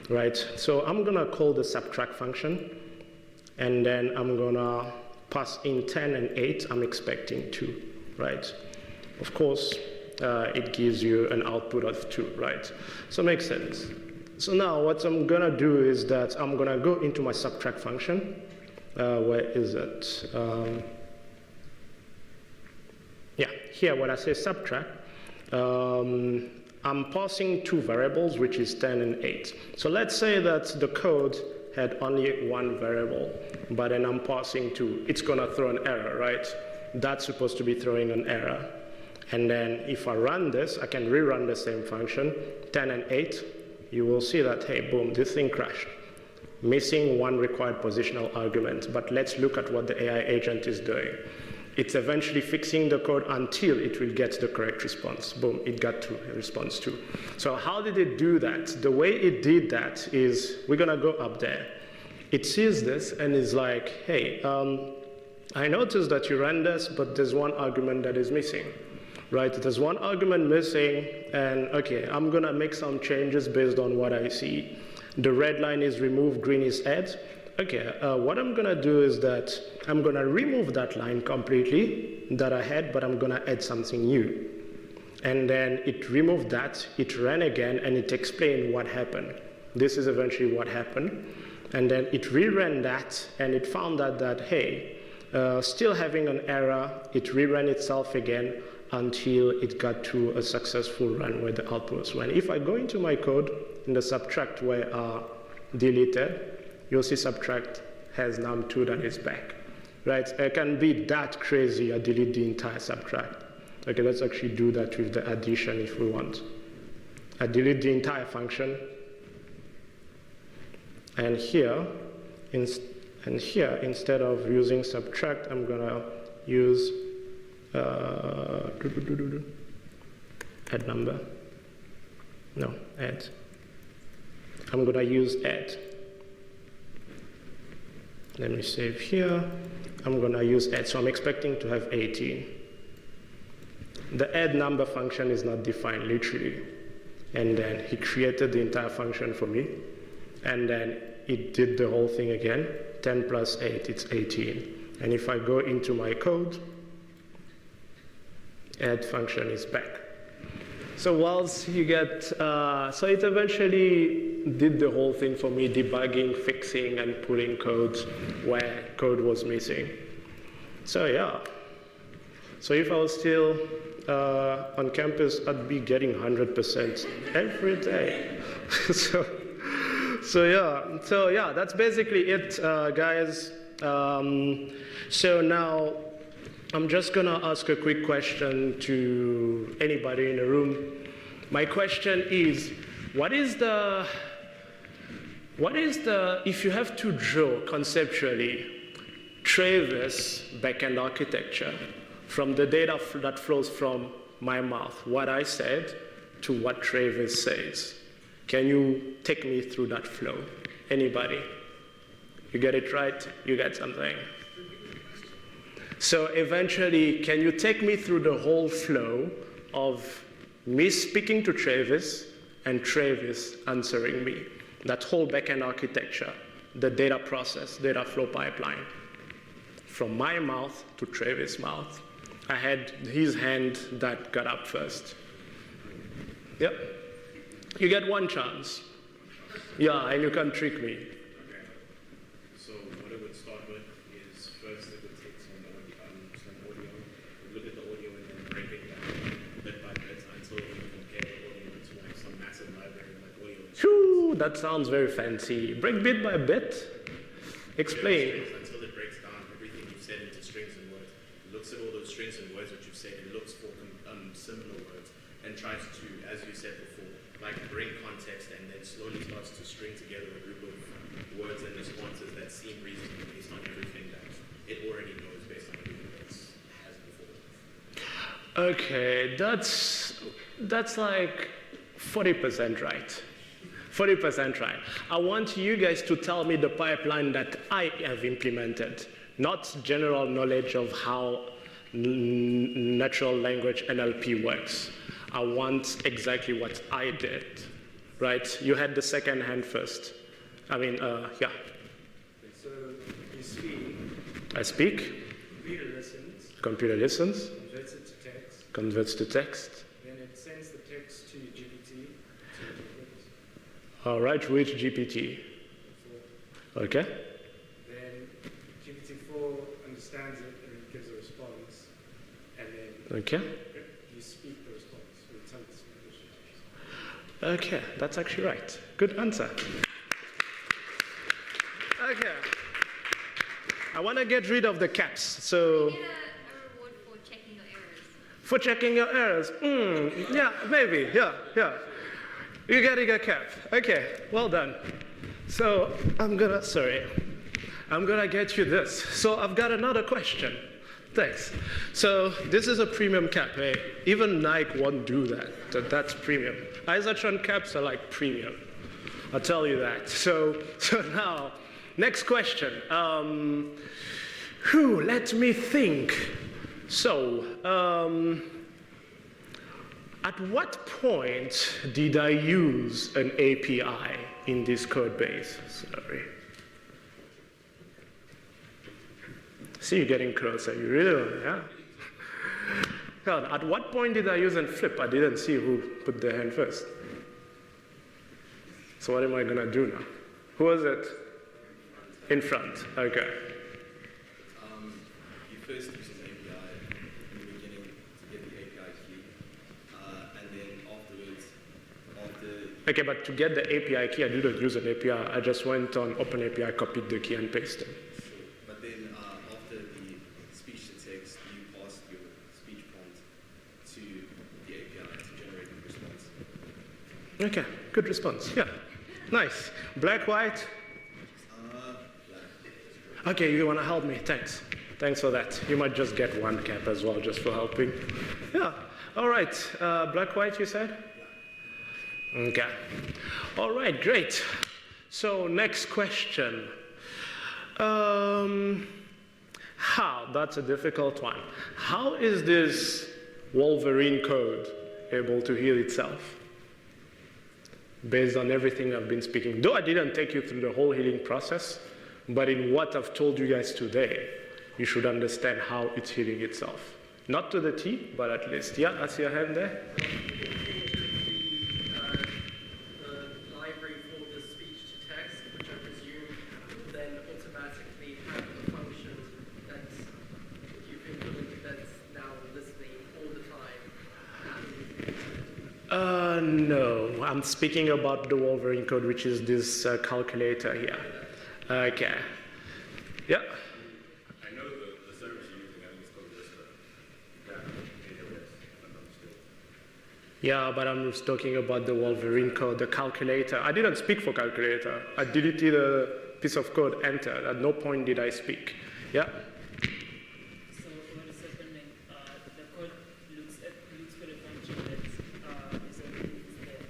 Right, so I'm gonna call the subtract function, and then I'm gonna pass in 10 and 8, I'm expecting 2, right? Of course, it gives you an output of 2, right? So it makes sense. So now what I'm gonna do is that I'm gonna go into my subtract function. Where is it? Yeah, here when I say subtract, I'm passing two variables, which is 10 and 8. So let's say that the code had only one variable, but then I'm passing two. It's gonna throw an error, right? That's supposed to be throwing an error. And then if I run this, I can rerun the same function, 10 and 8. You will see that, hey, boom, this thing crashed. Missing one required positional argument. But let's look at what the AI agent is doing. It's eventually fixing the code until it will get the correct response. Boom, it got to response 2. So how did it do that? The way it did that is, we're gonna go up there. It sees this and is like, hey, I noticed that you ran this, but there's one argument that is missing, right? There's one argument missing, and okay, I'm gonna make some changes based on what I see. The red line is remove, green is add. Okay, what I'm gonna do is that I'm gonna remove that line completely that I had, but I'm gonna add something new. And then it removed that, it ran again, and it explained what happened. This is eventually what happened. And then it reran that, and it found out that, hey, still having an error, it reran itself again until it got to a successful run where the output was run. If I go into my code, in the subtract where I deleted, you'll see subtract has num2 that is back, right? It can be that crazy, I delete the entire subtract. Okay, let's actually do that with the addition if we want. I delete the entire function, and here, instead of using subtract, I'm gonna use add number. No, add. I'm going to use add. Let me save here. I'm going to use add. So I'm expecting to have 18. The add number function is not defined literally. And then he created the entire function for me. And then it did the whole thing again. 10 plus 8, it's 18. And if I go into my code, add function is back. So whilst you get, so it eventually did the whole thing for me, debugging, fixing, and putting codes where code was missing. So yeah. So if I was still on campus, I'd be getting 100% every day. So yeah, that's basically it, guys. So now I'm just gonna ask a quick question to anybody in the room. My question is, what is the, if you have to draw conceptually Travis backend architecture from the data that flows from my mouth, what I said to what Travis says, can you take me through that flow? Anybody? You get it right, you get something. So eventually, can you take me through the whole flow of me speaking to Travis and Travis answering me? That whole backend architecture, the data process, data flow pipeline. From my mouth to Travis' mouth. I had his hand that got up first. Yep. You get one chance. Yeah, and you can trick me. So what it would start with is first it would take some audio, look at the audio and then break it down bit by bit until we compare the audio to like some massive library like audio. Phew, that sounds very fancy. Break bit by bit? Explain. Until it breaks down everything you've said into strings and words. It looks at all those strings and words that you've said, it looks for similar words and tries to, as you said before, like bring context and then slowly starts to string together a group of words and responses that seem reasonable based on everything that it already knows based on everything that has before. Okay, that's like 40% right. 40% right. I want you guys to tell me the pipeline that I have implemented, not general knowledge of how natural language NLP works. I want exactly what I did, right? You had the second hand first. I mean, yeah. So you speak. I speak. Computer listens. Computer listens. Converts it to text. Converts to text. Then it sends the text to GPT. All right, which GPT? Okay. Then GPT-4 understands it and gives a response. And then Okay. you speak the response. Okay, that's actually right. Good answer. Okay. I want to get rid of the caps. So. You get a reward for checking your errors. For checking your errors. Yeah, maybe. Yeah. You getting a cap. Okay, well done. So I'm gonna get you this. So I've got another question. Thanks. So this is a premium cap. Hey, even Nike won't do that. That's premium. Aizatron caps are like premium. I'll tell you that. So now, next question. Let me think. So, at what point did I use an API in this code base? Sorry. See, you're getting closer. You really, yeah? God, at what point did I use and flip? I didn't see who put their hand first. So what am I gonna do now? Who was it? In front. Okay. You first use an API in the beginning to get the API key, and then afterwards, Okay, but to get the API key, I didn't use an API. I just went on OpenAPI, copied the key, and pasted. But then after the speech to text, you pass your speech prompt to the API to generate the response. Okay, good response. Yeah, nice. Black, white. Okay, you want to help me? Thanks. Thanks for that. You might just get one cap as well, just for helping. Yeah. All right. Black, white, you said? Okay. All right, great. So next question. How? That's a difficult one. How is this Wolverine code able to heal itself? Based on everything I've been speaking. Though I didn't take you through the whole healing process, but in what I've told you guys today, you should understand how it's healing itself. Not to the T, but at least. Yeah, I see your hand there. The library for the speech to text, which I presume will then automatically have a function that you've implemented that's now listening all the time. No, I'm speaking about the Wolverine code, which is this calculator here. Okay. Yeah. I know the service you're using, I think it's called Whisper. That AWS, if I'm not mistaken. Yeah, but I'm just talking about the Wolverine code, the calculator. I didn't speak for calculator. I deleted a piece of code, enter. At no point did I speak. Yeah? So what is happening? The code looks for the function that is already there.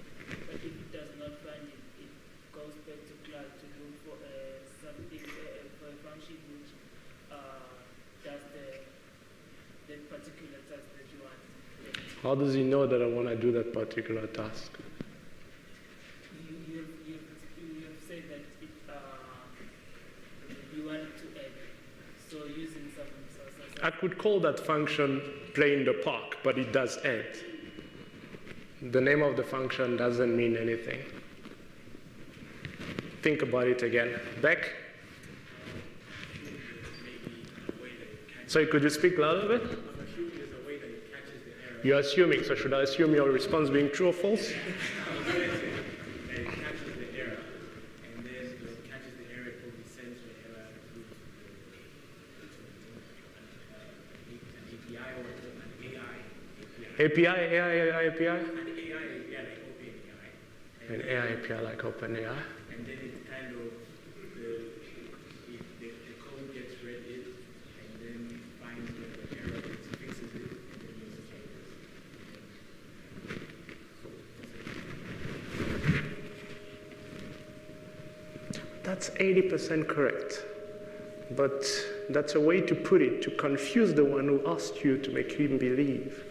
But if it does not find it, it goes back to cloud to look for something for a function which does that particular task that you want. How does he know that I want to do that particular task? You have said that you want to add. So using some I could call that function play in the park, but it does add. The name of the function doesn't mean anything. Think about it again. Beck? Sorry, could you speak louder a bit? You're assuming, so should I assume your response being true or false? It catches the error, and then it catches the error, it will be sent to the error through an API or an AI API. API, AI API? An AI API like OpenAI. An AI API like OpenAI. And then it kind of, the code gets read in, and then it finds the error, it fixes it, and then uses changes. That's 80% correct. But that's a way to put it, to confuse the one who asked you to make him believe.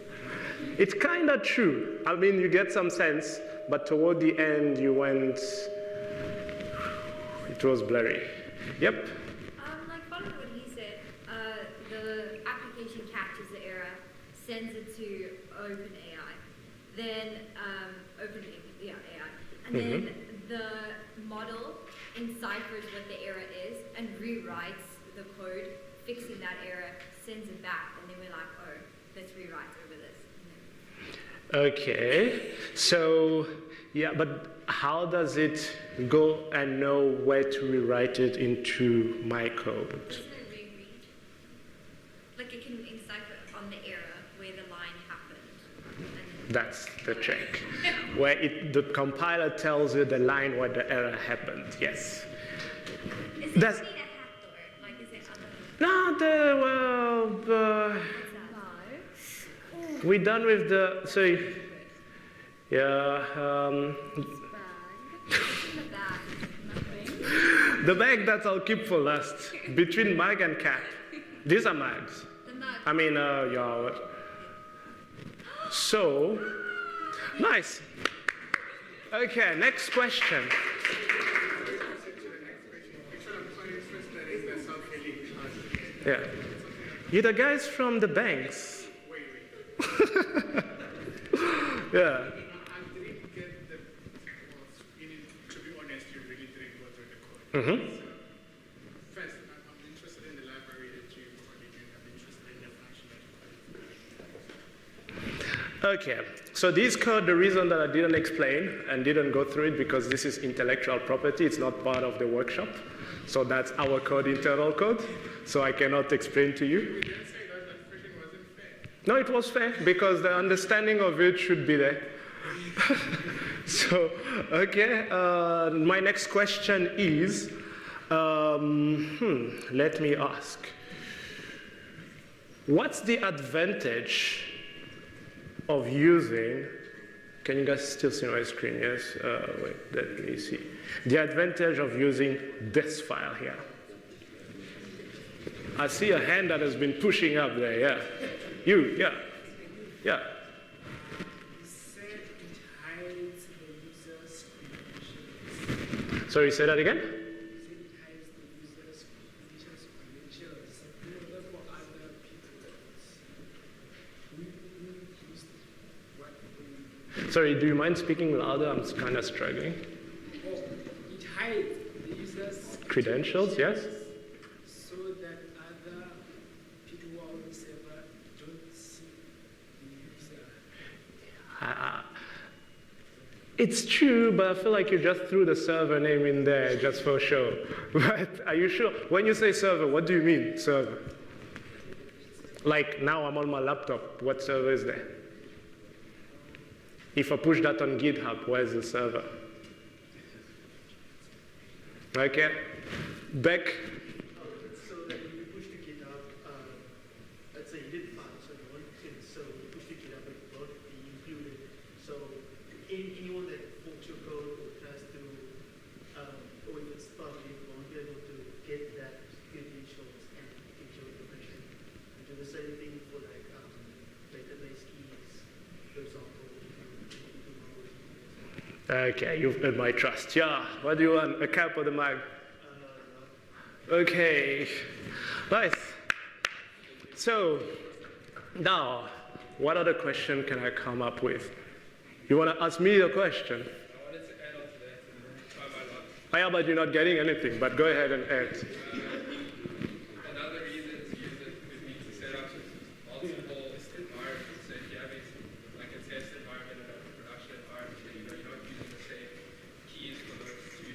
It's kind of true. I mean, you get some sense, but toward the end, you went, it was blurry. Yep. Like following what he said, the application catches the error, sends it to OpenAI, then AI, and then the model enciphers what the error is and rewrites the code, fixing that error, sends it back, and then we're like, oh, let's rewrite over this. Okay. So, yeah, but how does it go and know where to rewrite it into my code? Doesn't it reread? Like it can encipher on the error where the line happened. That's the trick. Where the compiler tells you the line where the error happened. Yes. Is it That's need a hack though? Like is it other? no. We're done with the. So, yeah. The bag that I'll keep for last. Between mag and cap. These are mags. The mug. I mean, yeah. So, nice. Okay, next question. Yeah. You're the guys from the banks. Yeah. Mm-hmm. First, I'm interested in the library that you provided, and I'm interested in the function that you Okay, so this code, the reason that I didn't explain and didn't go through it because this is intellectual property, it's not part of the workshop. So that's our code, internal code, so I cannot explain to you. You didn't say that question wasn't fair. No, it was fair because the understanding of it should be there. So, okay, my next question is, let me ask. What's the advantage of using, Can you guys still see my screen? Yes? Wait, let me see. The advantage of using this file here. I see a hand that has been pushing up there, yeah. You, yeah. Yeah. Sorry, say that again? Sorry, do you mind speaking louder? I'm kind of struggling. It hides the user's Credentials, yes? so that other people who are on the server don't see the user. It's true, but I feel like you just threw the server name in there just for show. But are you sure? When you say server, what do you mean, server? Like now I'm on my laptop, what server is there? If I push that on GitHub, where's the server? Okay, back. So that when you push the GitHub, let's say you didn't find someone, so you push the GitHub, but it won't be included. So anyone that forks your code or tries to, or if it's public, won't be able to get that credentials and get your information. We do the same thing for like database keys, for example. Okay, you've earned my trust. Yeah, what do you want? A cap or the mug? Okay, nice. So, now, what other question can I come up with? You want to ask me a question? I wanted to add on to that and try my luck. Oh, yeah, but you're not getting anything, but go ahead and add. Another reason to use it could be to set up multiple environments. So if you have like a test environment and a production environment, then you're not using the same keys for those two.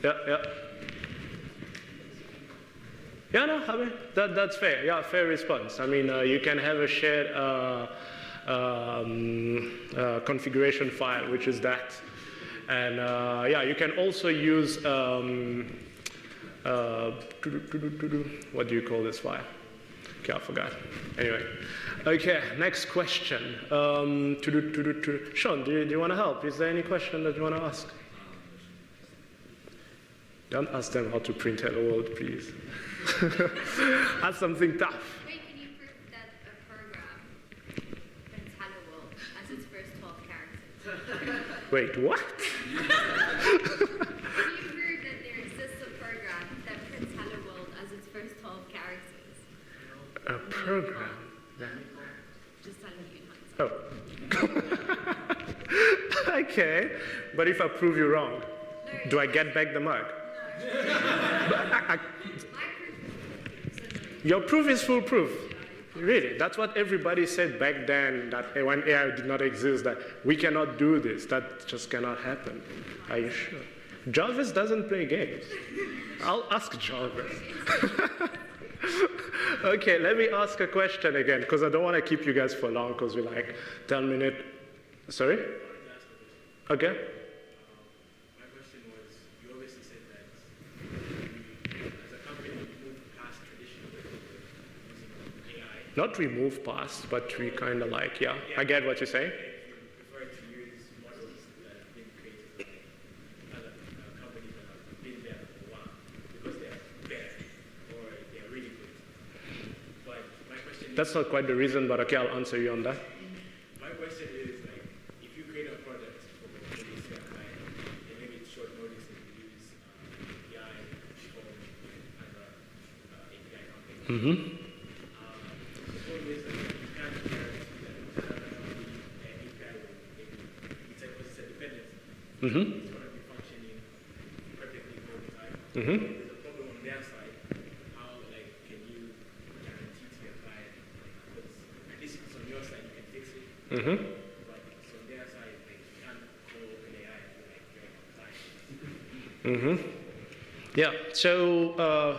Yeah. Yeah, no, I mean, that's fair. Yeah, fair response. I mean, you can have a shared configuration file, which is that. And yeah, you can also use, what do you call this file? Okay, I forgot. Anyway. Okay, next question. Sean, do you want to help? Is there any question that you want to ask? Don't ask them how to print hello world, please. That's something tough. Wait, can you prove that a program prints hello world as its first 12 characters? Wait, what? Can you prove that there exists a program that prints hello world as its first 12 characters? A program? Just telling you in hindsight. Oh. Okay, but if I prove you wrong, do I get back the mug? Your proof is foolproof. Really, that's what everybody said back then, that when AI did not exist, that we cannot do this, that just cannot happen. Are you sure? Jarvis doesn't play games. I'll ask Jarvis. Okay, let me ask a question again, because I don't want to keep you guys for long, because we're like 10 minutes. Sorry? Okay. Not remove past, but we kind of like, yeah, I get what you're saying. Prefer to use models that have been created by other companies that have been there for a while because they are better or they are really good. But my question is... That's not quite the reason, but okay, I'll answer you on that. My question is, like, if you create a product for this client, and maybe it's short notice and you use API from other API companies. Mm-hmm. Mm-hmm. It's going to be functioning perfectly all the time. Mm-hmm. There's a problem on their side. How can you guarantee to your client? Because at least it's on your side, you can fix it. Mm-hmm. But it's on their side, you can't call OpenAI and be like, you're on time. Mm-hmm. Yeah. So.